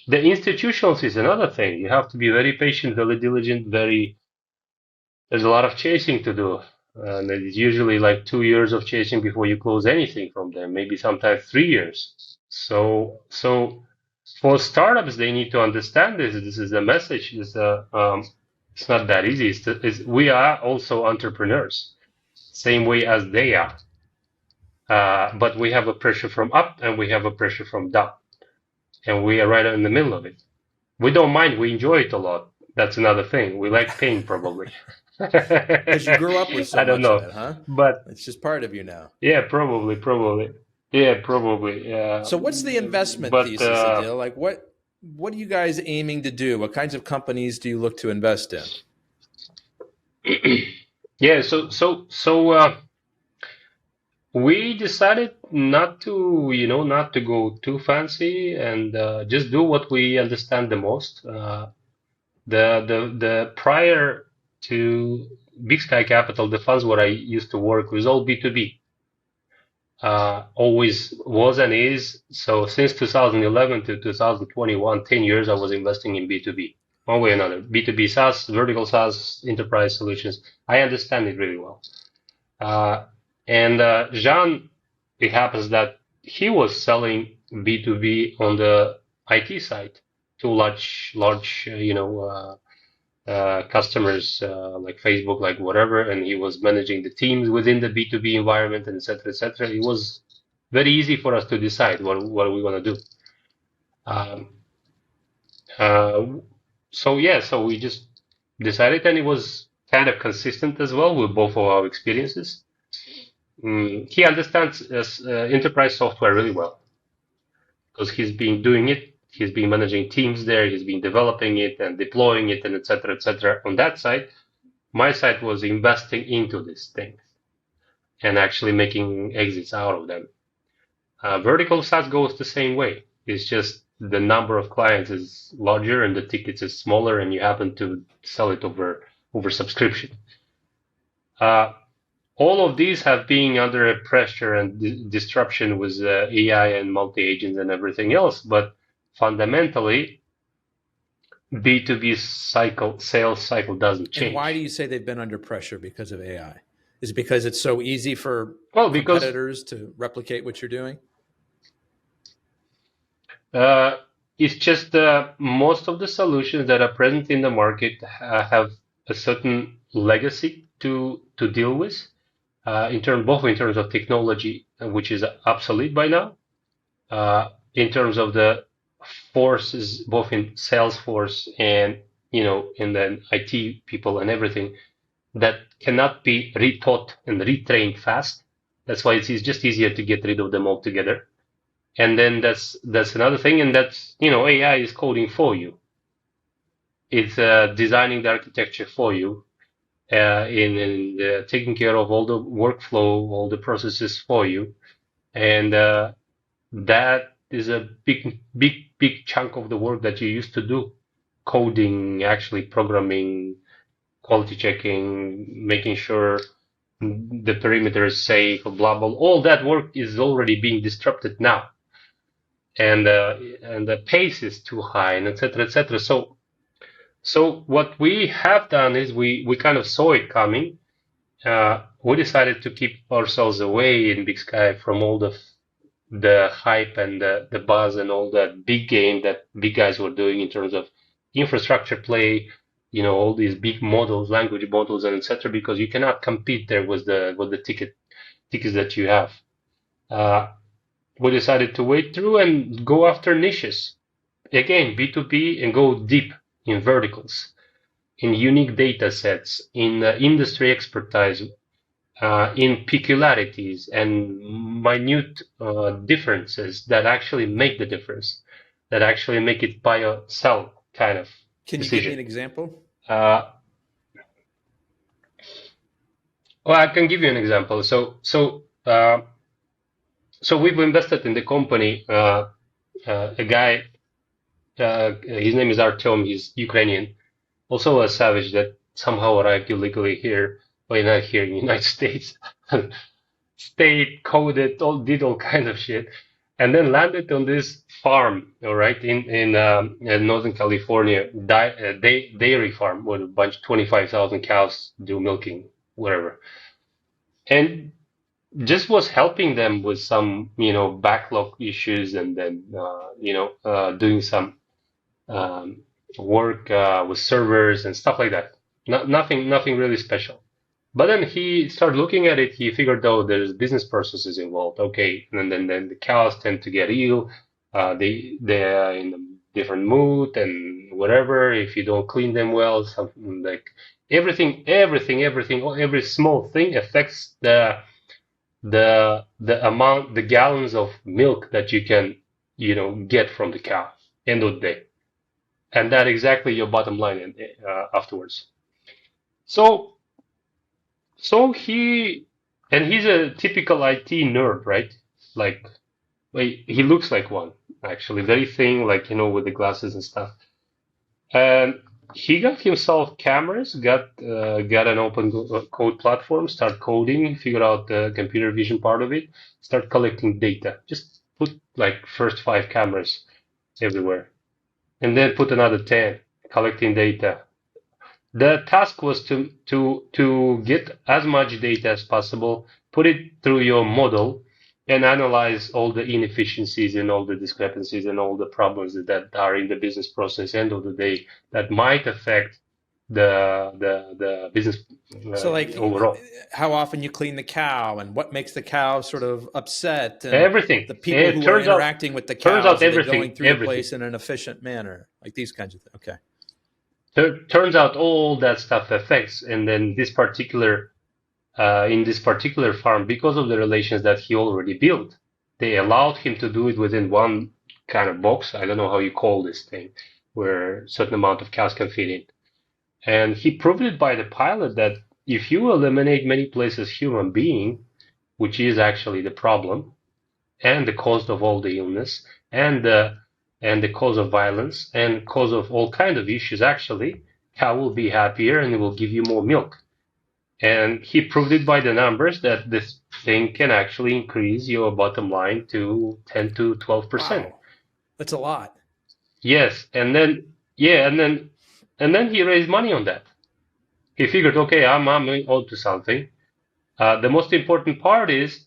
The institutions is another thing. You have to be very patient, very diligent, there's a lot of chasing to do. And it's usually like 2 years of chasing before you close anything from them, maybe sometimes 3 years. So for startups, they need to understand this. This is the message. It's not that easy. We are also entrepreneurs, same way as they are. But we have a pressure from up and we have a pressure from down. And we are right in the middle of it. We don't mind. We enjoy it a lot. That's another thing. We like pain, probably. Because you grew up with so I don't much know, of it, huh? But it's just part of you now. Yeah, probably. Yeah, probably. So what's the investment thesis, Adil? Like what what are you guys aiming to do? What kinds of companies do you look to invest in? Yeah, we decided not to, not to go too fancy and just do what we understand the most. The prior to Big Sky Capital, the funds where I used to work was all B2B. Always was and is. So since 2011 to 2021, 10 years, I was investing in B2B, one way or another. B2B SaaS, vertical SaaS, enterprise solutions. I understand it really well. Uh, and Jean, it happens that he was selling B2B on the IT side to large, customers like Facebook, like whatever, and he was managing the teams within the B2B environment, and et cetera, et cetera. It was very easy for us to decide what we want to do. Um, uh, so we just decided, and it was kind of consistent as well with both of our experiences. He understands enterprise software really well because he's been doing it. He's been managing teams there. He's been developing it and deploying it, and et cetera, et cetera. On that side, my side was investing into these things and actually making exits out of them. Vertical SaaS goes the same way. It's just the number of clients is larger and the tickets is smaller, and you happen to sell it over subscription. All of these have been under a pressure and disruption with AI and multi-agents and everything else, but fundamentally, B2B sales cycle doesn't change. And why do you say they've been under pressure because of AI? Is it because it's so easy for because competitors to replicate what you're doing? It's just most of the solutions that are present in the market have a certain legacy to deal with, both in terms of technology, which is obsolete by now, in terms of the forces, both in Salesforce and in the IT people and everything, that cannot be retaught and retrained fast. That's why it's just easier to get rid of them altogether. And then that's another thing, and that's AI is coding for you. It's designing the architecture for you, in taking care of all the workflow, all the processes for you, and that is a big chunk of the work that you used to do: coding, actually programming, quality checking, making sure the perimeter is safe, blah blah. All that work is already being disrupted now. And the pace is too high, and et cetera, et cetera. So what we have done is we kind of saw it coming. We decided to keep ourselves away in Big Sky from all the hype and the buzz and all that big game that big guys were doing in terms of infrastructure play, all these big models, language models, and et cetera, because you cannot compete there with the tickets that you have. We decided to wait through and go after niches. Again, B2B, and go deep in verticals, in unique data sets, in industry expertise, in peculiarities and minute differences that actually make the difference, that actually make it buy or sell kind of Can you decision. give me an example? Well, I can give you an example. So we've invested in the company. A guy, his name is Artyom. He's Ukrainian, also a savage that somehow arrived illegally here, well, not here in the United States. Stayed, coded, did all kinds of shit, and then landed on this farm, all right, in Northern California, dairy farm with a bunch, 25,000 cows, do milking, whatever, and just was helping them with some, backlog issues, and then, doing some work with servers and stuff like that. Nothing really special. But then he started looking at it. He figured out there's business processes involved. Okay, and then the cows tend to get ill. They are in a different mood and whatever. If you don't clean them well, something like everything, every small thing affects the amount, the gallons of milk that you can, get from the cow. End of the day. and that exactly your bottom line afterwards. So he's a typical IT nerd, right? Like, wait, he looks like one actually, very thin, like with the glasses and stuff. And he got himself cameras, got an open code platform, start coding, figure out the computer vision part of it, start collecting data. Just put like first 5 cameras everywhere, and then put another 10 collecting data. The task was to get as much data as possible, put it through your model, and analyze all the inefficiencies and all the discrepancies and all the problems that are in the business process end of the day that might affect the business So, like, overall. how often you clean the cow, and what makes the cow sort of upset, and Everything. the people It who are turns out interacting with the turns out cows, are they everything going through the everything. place in an efficient manner? Like these kinds of things. Okay. Turns out all that stuff affects, and then in this particular farm, because of the relations that he already built, they allowed him to do it within one kind of box. I don't know how you call this thing, where a certain amount of cows can fit in. And he proved it by the pilot that if you eliminate many places human being, which is actually the problem, and the cause of all the illness, and the cause of violence, and cause of all kind of issues, actually, cow will be happier and it will give you more milk. And he proved it by the numbers that this thing can actually increase your bottom line to 10 to 12%. Wow, that's a lot. Yes, and then yeah, and then he raised money on that. He figured, okay, I'm onto something. The most important part is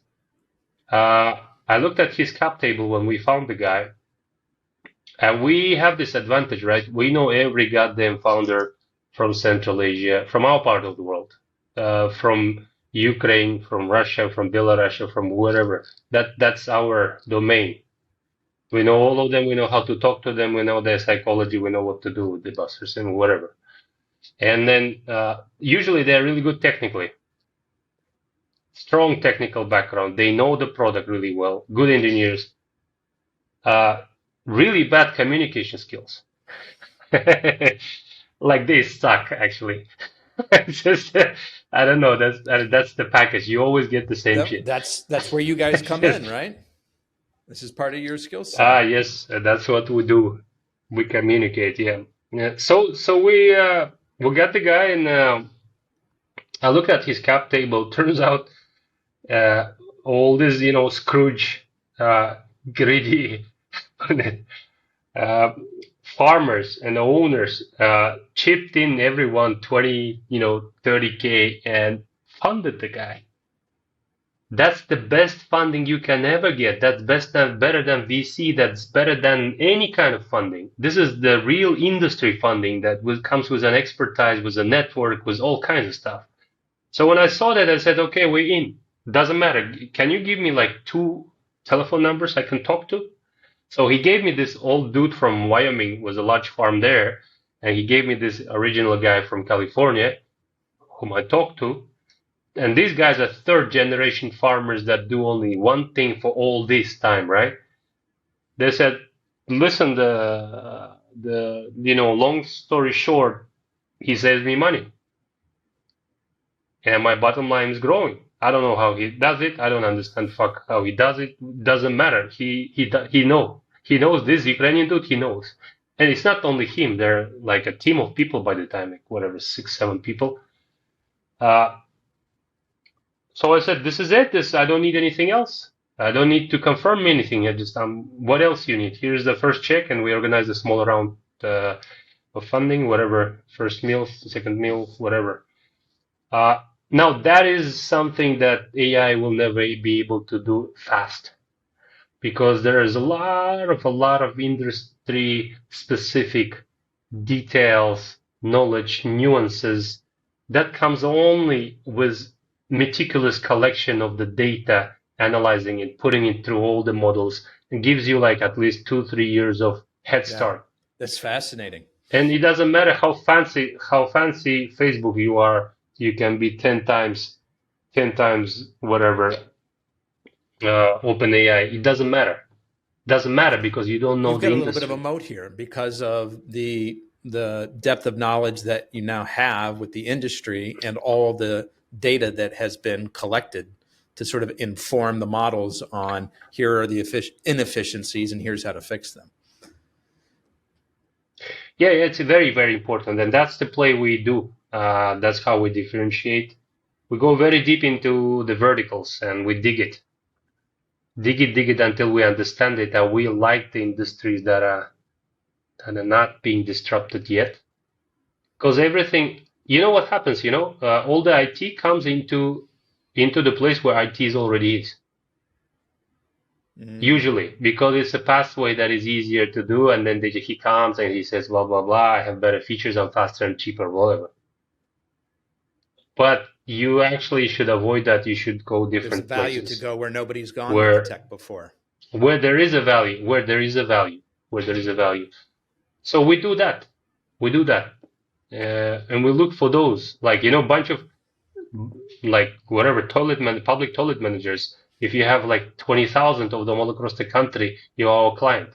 I looked at his cap table when we found the guy, and we have this advantage, right? We know every goddamn founder from Central Asia, from our part of the world, from Ukraine, from Russia, from Belarus, from wherever. That's our domain. We know all of them. We know how to talk to them. We know their psychology. We know what to do with the busters and whatever. And then usually they're really good technically, strong technical background. They know the product really well, good engineers, really bad communication skills. Like they suck, actually. Just, I don't know. That's the package. You always get the same shit. That's where you guys come in, right? This is part of your skill Ah, set. yes, that's what we do. We communicate, yeah. Yeah. So we got the guy, and I look at his cap table. Turns out uh, all these, Scrooge, greedy uh, farmers and owners chipped in everyone 20, 30K and funded the guy. That's the best funding you can ever get. That's better than VC. That's better than any kind of funding. This is the real industry funding that comes with an expertise, with a network, with all kinds of stuff. So when I saw that, I said, okay, we're in. Doesn't matter. Can you give me like 2 telephone numbers I can talk to? So he gave me this old dude from Wyoming, was a large farm there, and he gave me this original guy from California, whom I talked to. And these guys are third generation farmers that do only one thing for all this time, right? They said, listen, long story short, he saves me money, and my bottom line is growing. I don't know how he does it. I don't understand fuck how he does it. Doesn't matter. He knows this Ukrainian dude. He knows, and it's not only him. They're like a team of people by the time, like whatever, 6, 7 people. Uh, so I said, this is it. I don't need anything else. I don't need to confirm anything. I just what else you need? Here's the first check, and we organize a small round of funding, whatever, first meal, second meal, whatever. Now that is something that AI will never be able to do fast, because there is a lot of industry specific details, knowledge, nuances that comes only with meticulous collection of the data, analyzing it, putting it through all the models, and gives you like at least 2, 3 years of head Yeah, start. that's fascinating. And it doesn't matter how fancy Facebook you are, you can be 10 times whatever OpenAI. It doesn't matter. doesn't matter because you don't know You've the got a little bit of a industry. moat here because of the depth of knowledge that you now have with the industry and all the data that has been collected to sort of inform the models on here are the inefficiencies and here's how to fix them. Yeah, yeah, it's very, very important, and that's the play we do. That's how we differentiate. We go very deep into the verticals and we dig it until we understand it, and we like the industries that are not being disrupted yet. Because everything, you know what happens, all the IT comes into the place where IT is already is. Mm. Usually, because it's a pathway that is easier to do, and then he comes and he says, blah, blah, blah, I have better features, I'm faster and cheaper, whatever. But you actually should avoid that. You should go There's different value to places go where nobody's gone with the where tech before. where there is a value, where there is a value, where there is a value. So we do that. We do that. And we look for those, like, bunch of like whatever public toilet managers. If you have like 20,000 of them all across the country, you're our client.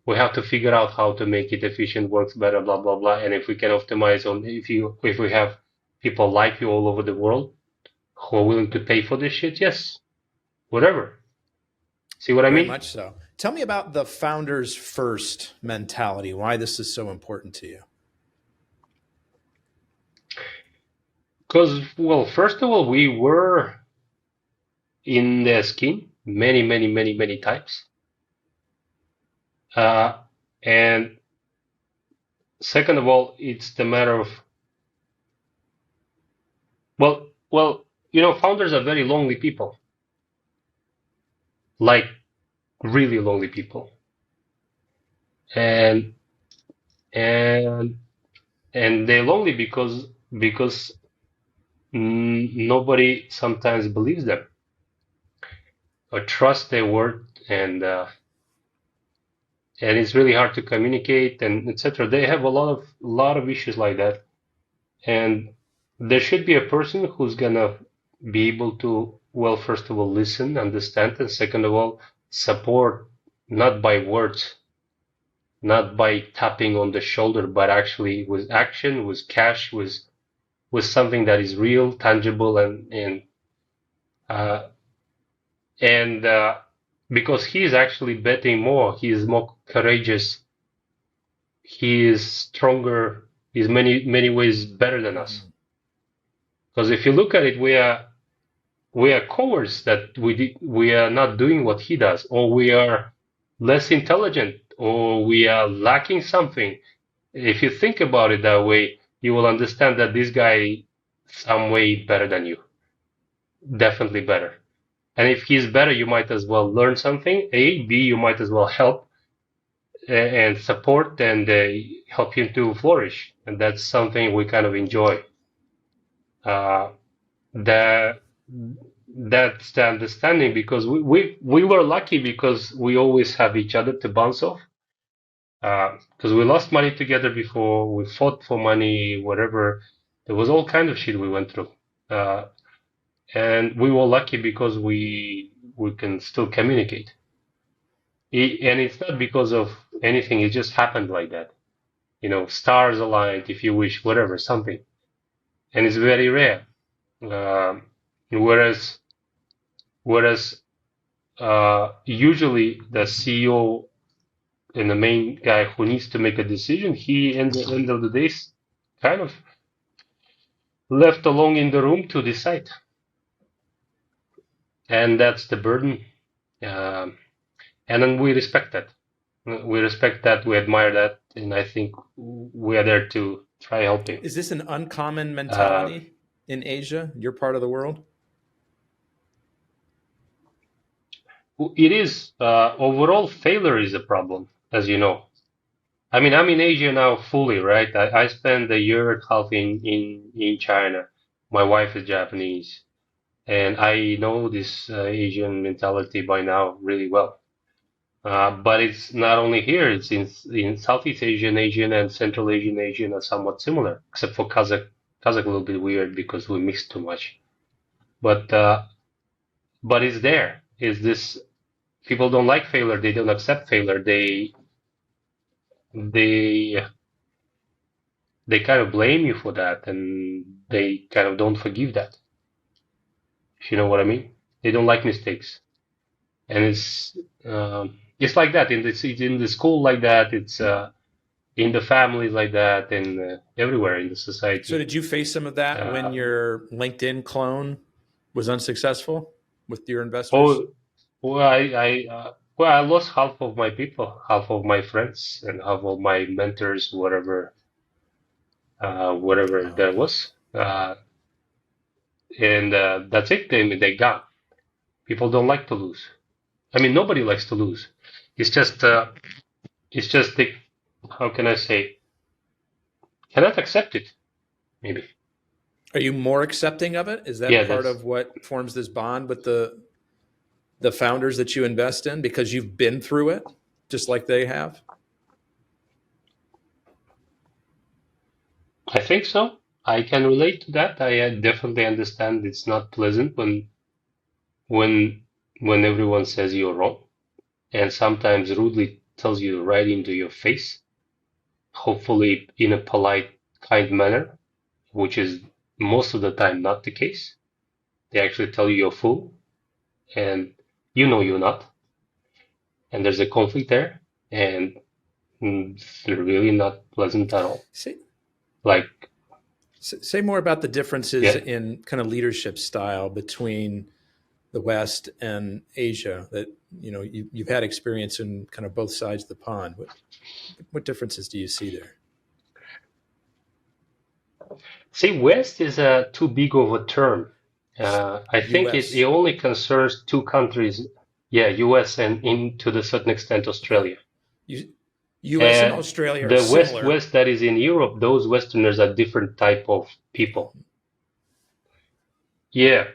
We have to figure out how to make it efficient, works better, blah blah blah. And if we can optimize on, if we have people like you all over the world who are willing to pay for this shit, yes, whatever. See what I Very mean? much so. Tell me about the founders first mentality, why this is so important to you. Because, well, first of all, we were in the skin many, many, many, many times. And second of all, it's the matter of, well, founders are very lonely people, like really lonely people. And and and they're lonely because nobody sometimes believes them or trusts their word, and it's really hard to communicate and etc. They have a lot of issues like that, and there should be a person who's gonna be able to, well, first of all, listen, understand, and second of all, support, not by words, not by tapping on the shoulder, but actually with action, with cash, with something that is real, tangible, uh, and because he is actually betting more, he is more courageous, he is stronger, he's many ways better than us. Mm-hmm. Because if you look at it, we are cowards that we are not doing what he does, or we are less intelligent, or we are lacking something. If you think about it that way, you will understand that this guy some way better than you, definitely better. And if he's better, you might as well learn something. A, B, you might as well help and support and help him to flourish. And that's something we kind of enjoy. Uh, that that's the understanding because we were lucky because we always have each other to bounce off. Because we lost money together before, we fought for money, whatever. There was all kind of shit we went through. Uh, and we were lucky because we can still communicate. And it's not because of anything, it just happened like that. Stars aligned, if you wish, whatever, something. And it's very rare. Um, whereas usually the CEO and the main guy who needs to make a decision, he, at the end of the day, kind of left alone in the room to decide. And that's the burden. Um, and then we respect that. We respect that, we admire that, and I think we are there to try helping. Is this an uncommon Uh, mentality in Asia, your part of the world? it is, overall failure is a problem, as you know. I mean, I'm in Asia now fully, right? I spent a year and a half in China. My wife is Japanese, and I know this Asian mentality by now really well. But it's not only here, it's in Southeast Asian, and Central Asian are somewhat similar, except for Kazakh. Kazakh a little bit weird because we mix too much. But it's there. Is this People don't like failure. They don't accept failure. They they kind of blame you for that, and they kind of don't forgive that. If you know what I mean? They don't like mistakes, and it's like that it's in the school like that. It's in the family like that, and everywhere in the So society. did you face some of that when Uh, your LinkedIn clone was unsuccessful with your investors? oh, well, I lost half of my people, half of my friends, and half of my mentors, whatever Oh, there was. And that's it. They gone. People don't like to lose. I mean, nobody likes to lose. It's just, it's just the, how can I say, cannot accept it, maybe. are you more accepting of it? Is that Yeah, part that's, of what forms this bond with the founders that you invest in because you've been through it just like they have? I think so. I can relate to that. I definitely understand it's not pleasant when, when everyone says you're wrong and sometimes rudely tells you right into your face, hopefully in a polite, kind manner, which is most of the time not the case. They actually tell you you're a fool and you know you're not, and there's a conflict there, and it's really not pleasant at all. Say, Like, say more about the differences yeah. in kind of leadership style between the West and Asia that you've had experience in kind of both sides of the pond. What differences do you see there? See, West is too big of a term. I think it U.S. only concerns two countries, yeah, US and in to the certain extent Australia. U.S. and And Australia are the similar. West that is in Europe, those Westerners are different type of people. Yeah.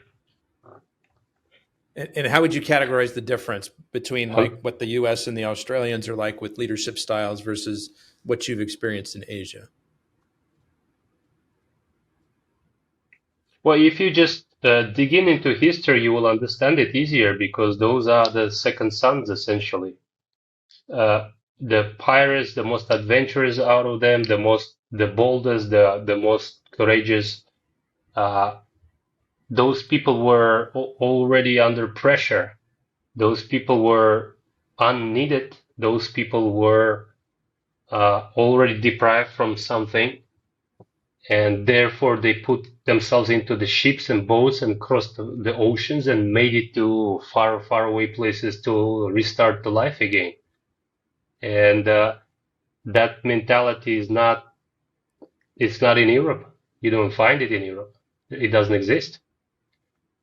And how would you categorize the difference between Um, like what the U.S. and the Australians are like with leadership styles versus what you've experienced in Asia? Well, if you just dig into history, you will understand it easier because those are the second sons essentially. Uh, the pirates, the most adventurous out of them, the boldest, the most courageous. Uh, those people were already under pressure. Those people were unneeded. Those people were already deprived from something, and therefore they put themselves into the ships and boats and crossed the oceans and made it to far, far away places to restart the life again. And that mentality is not, it's not in Europe. You don't find it in Europe. It doesn't exist.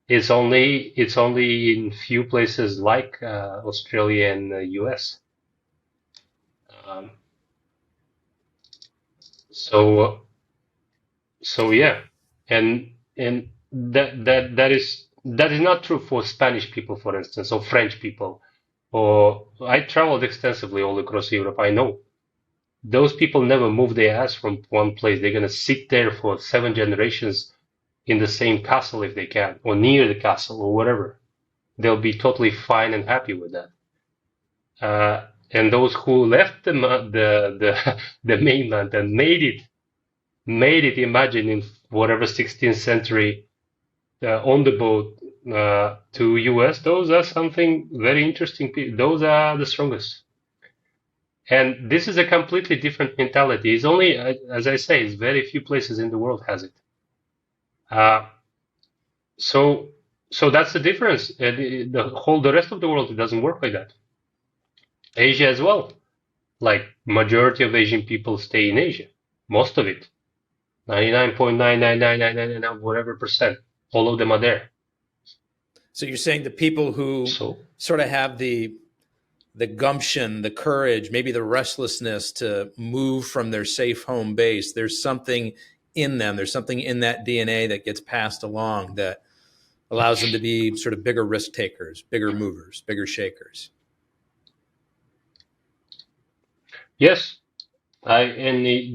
It's only in few places like Australia and US. Um, so so yeah, and that is not true for Spanish people, for instance, or French people. Or I traveled extensively all across Europe. I know those people never move their ass from one place. They're gonna sit there for 7 generations in the same castle if they can, or near the castle, or whatever. They'll be totally fine and happy with that. And those who left the the mainland and made it, imagine in whatever 16th century on the boat to US, those are something very interesting. Those are the strongest. And this is a completely different mentality. It's only, as I say, it's very few places in the world has it. Uh, so, so that's the difference. The rest of the world, it doesn't work like that. Asia as well. Like majority of Asian people stay in Asia. Most of it. 99.99999 whatever percent. All of them are there. So you're saying the people who So, sort of have the gumption, the courage, maybe the restlessness to move from their safe home base, there's something in them, there's something in that DNA that gets passed along that allows them to be sort of bigger risk takers, bigger movers, bigger shakers. yes,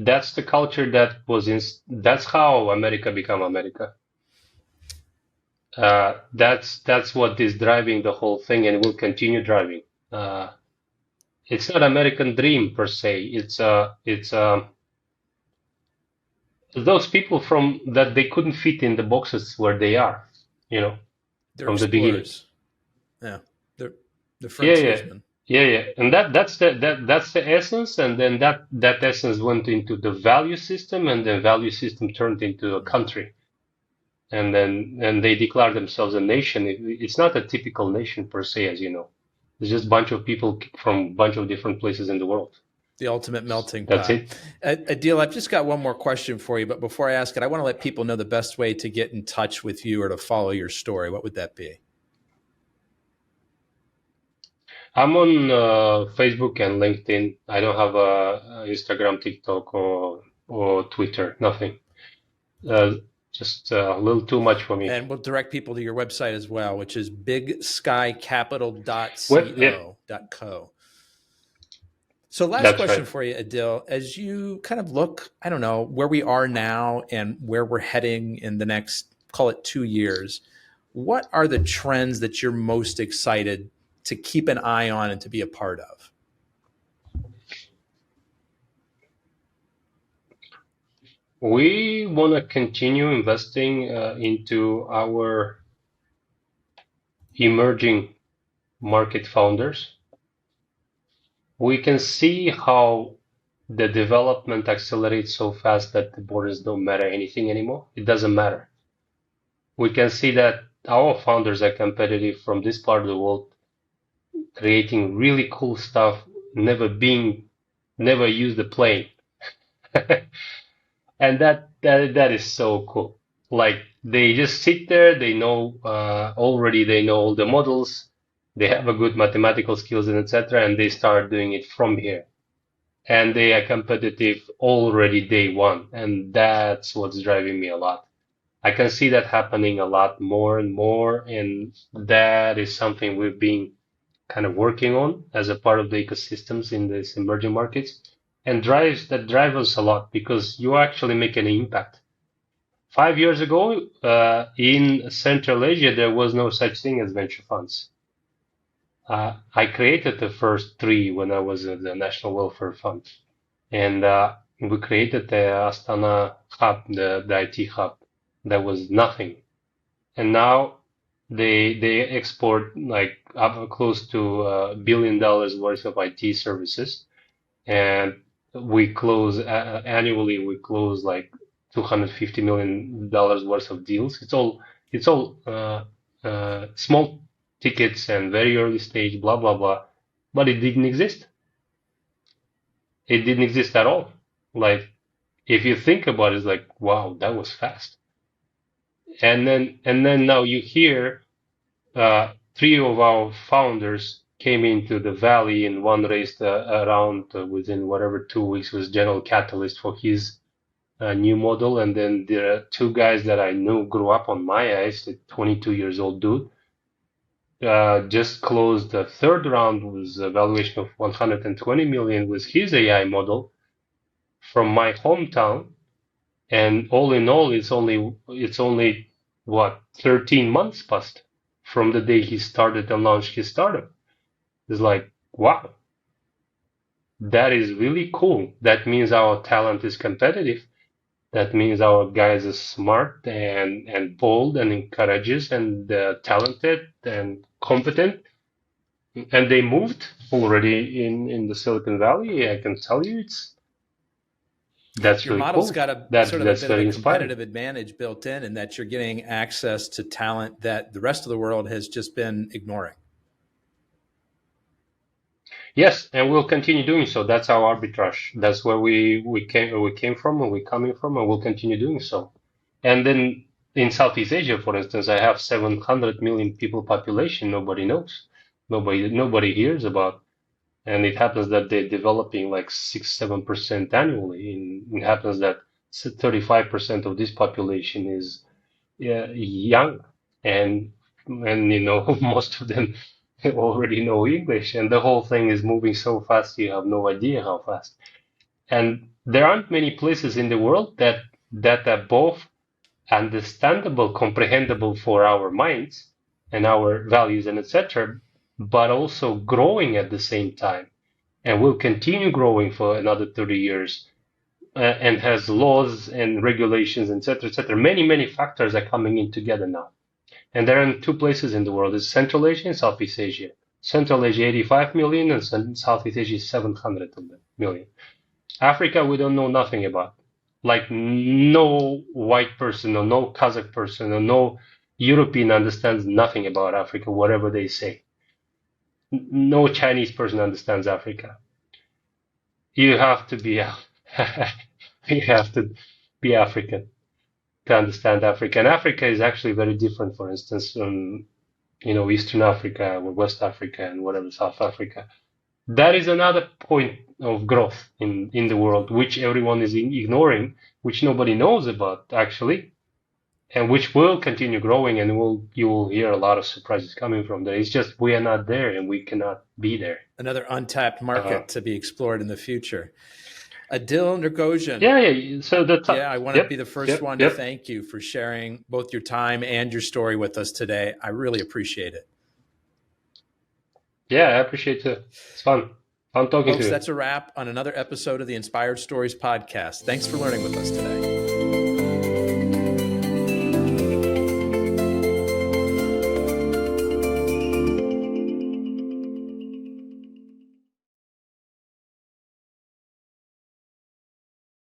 that's the culture that was in, that's how America became America. That's what is driving the whole thing and will continue driving. Uh, it's not American dream per se. It's those people from that they couldn't fit in the boxes where they are, you know, They're from the beginning. explorers. Yeah, they're Yeah, yeah, frontiersmen. yeah. And that's the essence. And then that essence went into the value system, and the value system turned into a Mhm. country. And they declare themselves a nation. It's not a typical nation per se, as you know. It's just a bunch of people from a bunch of different places in the world. The ultimate melting That's pot. it. Adil, I've just got one more question for you, but before I ask it, I want to let people know the best way to get in touch with you or to follow your story. What would that be? I'm on Facebook and LinkedIn. I don't have Instagram, TikTok, or Twitter. Nothing. Uh, just a little too much for me. And we'll direct people to your website as well, which is Well, yeah, bigskycapital.co. So last that's question right. for you, Adil, as you kind of look, I don't know, where we are now and where we're heading in the next, call it 2 years, what are the trends that you're most excited to keep an eye on and to be a part of? We want to continue investing into our emerging market founders. We can see how the development accelerates so fast that the borders don't matter anything anymore. It doesn't matter. We can see that our founders are competitive from this part of the world, creating really cool stuff, never used the plane. And that is so cool. Like they just sit there, they know already they know all the models, they have a good mathematical skills and etc. And they start doing it from here. And they are competitive already day one. And that's what's driving me a lot. I can see that happening a lot more and more, and that is something we've been kind of working on as a part of the ecosystems in these emerging markets, and drive us a lot because you actually make an impact. 5 years ago, in Central Asia, there was no such thing as venture funds. I created the first three when I was at the National Welfare Fund, and we created the Astana hub, the IT hub. That was nothing, and now they export like up close to $1 billion worth of IT services, and we close annually. We close like $250 million worth of deals. It's all small tickets and very early stage, blah blah blah, but it didn't exist. It didn't exist at all. Like if you think about it, it's like wow, that was fast. And then now you hear three of our founders came into the valley and one raised around within whatever 2 weeks was general catalyst for his new model. And then there are two guys that I knew grew up on my eyes, a 22 years old dude, just closed the third round with a valuation of 120 million with his AI model from my hometown. And all in all, it's only what 13 months passed from the day he started and launched his startup. It's like, wow, that is really cool. That means our talent is competitive. That means our guys are smart and bold and courageous and talented and competent. And they moved already in the Silicon Valley. I can tell you, that's Your really model's cool. got a That sort of a that's bit of a very inspiring. competitive advantage built in that you're getting access to talent that the rest of the world has just been ignoring. Yes, and we'll continue doing so. That's our arbitrage. That's where we came from and we're coming from, and we'll continue doing so. And then in Southeast Asia, for instance, I have 700 million people population. Nobody knows. Nobody hears about. And it happens that they're developing like 6, 7% annually. And it happens that 35% of this population is young, and most of them already know English, and the whole thing is moving so fast you have no idea how fast. And there aren't many places in the world that are both understandable, comprehensible for our minds and our values and etc., but also growing at the same time, and will continue growing for another 30 years, and has laws and regulations, etc., etc. Many factors are coming in together now, and there are two places in the world: is Central Asia and Southeast Asia. Central Asia 85 million, and Southeast Asia 700 million. Africa, we don't know nothing about. Like no white person or no Kazakh person or no European understands nothing about Africa, whatever they say. No Chinese person understands Africa. You have to be you have to be African to understand Africa. And Africa is actually very different, for instance, from Eastern Africa or West Africa and whatever, South Africa. That is another point of growth in the world, which everyone is ignoring, which nobody knows about actually, and which will continue growing, and you will hear a lot of surprises coming from there. It's just we are not there, and we cannot be there. Another untapped market to be explored in the future. Adil Nurgozhin. Yeah. So I want to be the first one to thank you for sharing both your time and your story with us today. I really appreciate it. Yeah, I appreciate it. It's fun. Fun talking to you. Folks, that's a wrap on another episode of the Inspired Stories podcast. Thanks for learning with us today.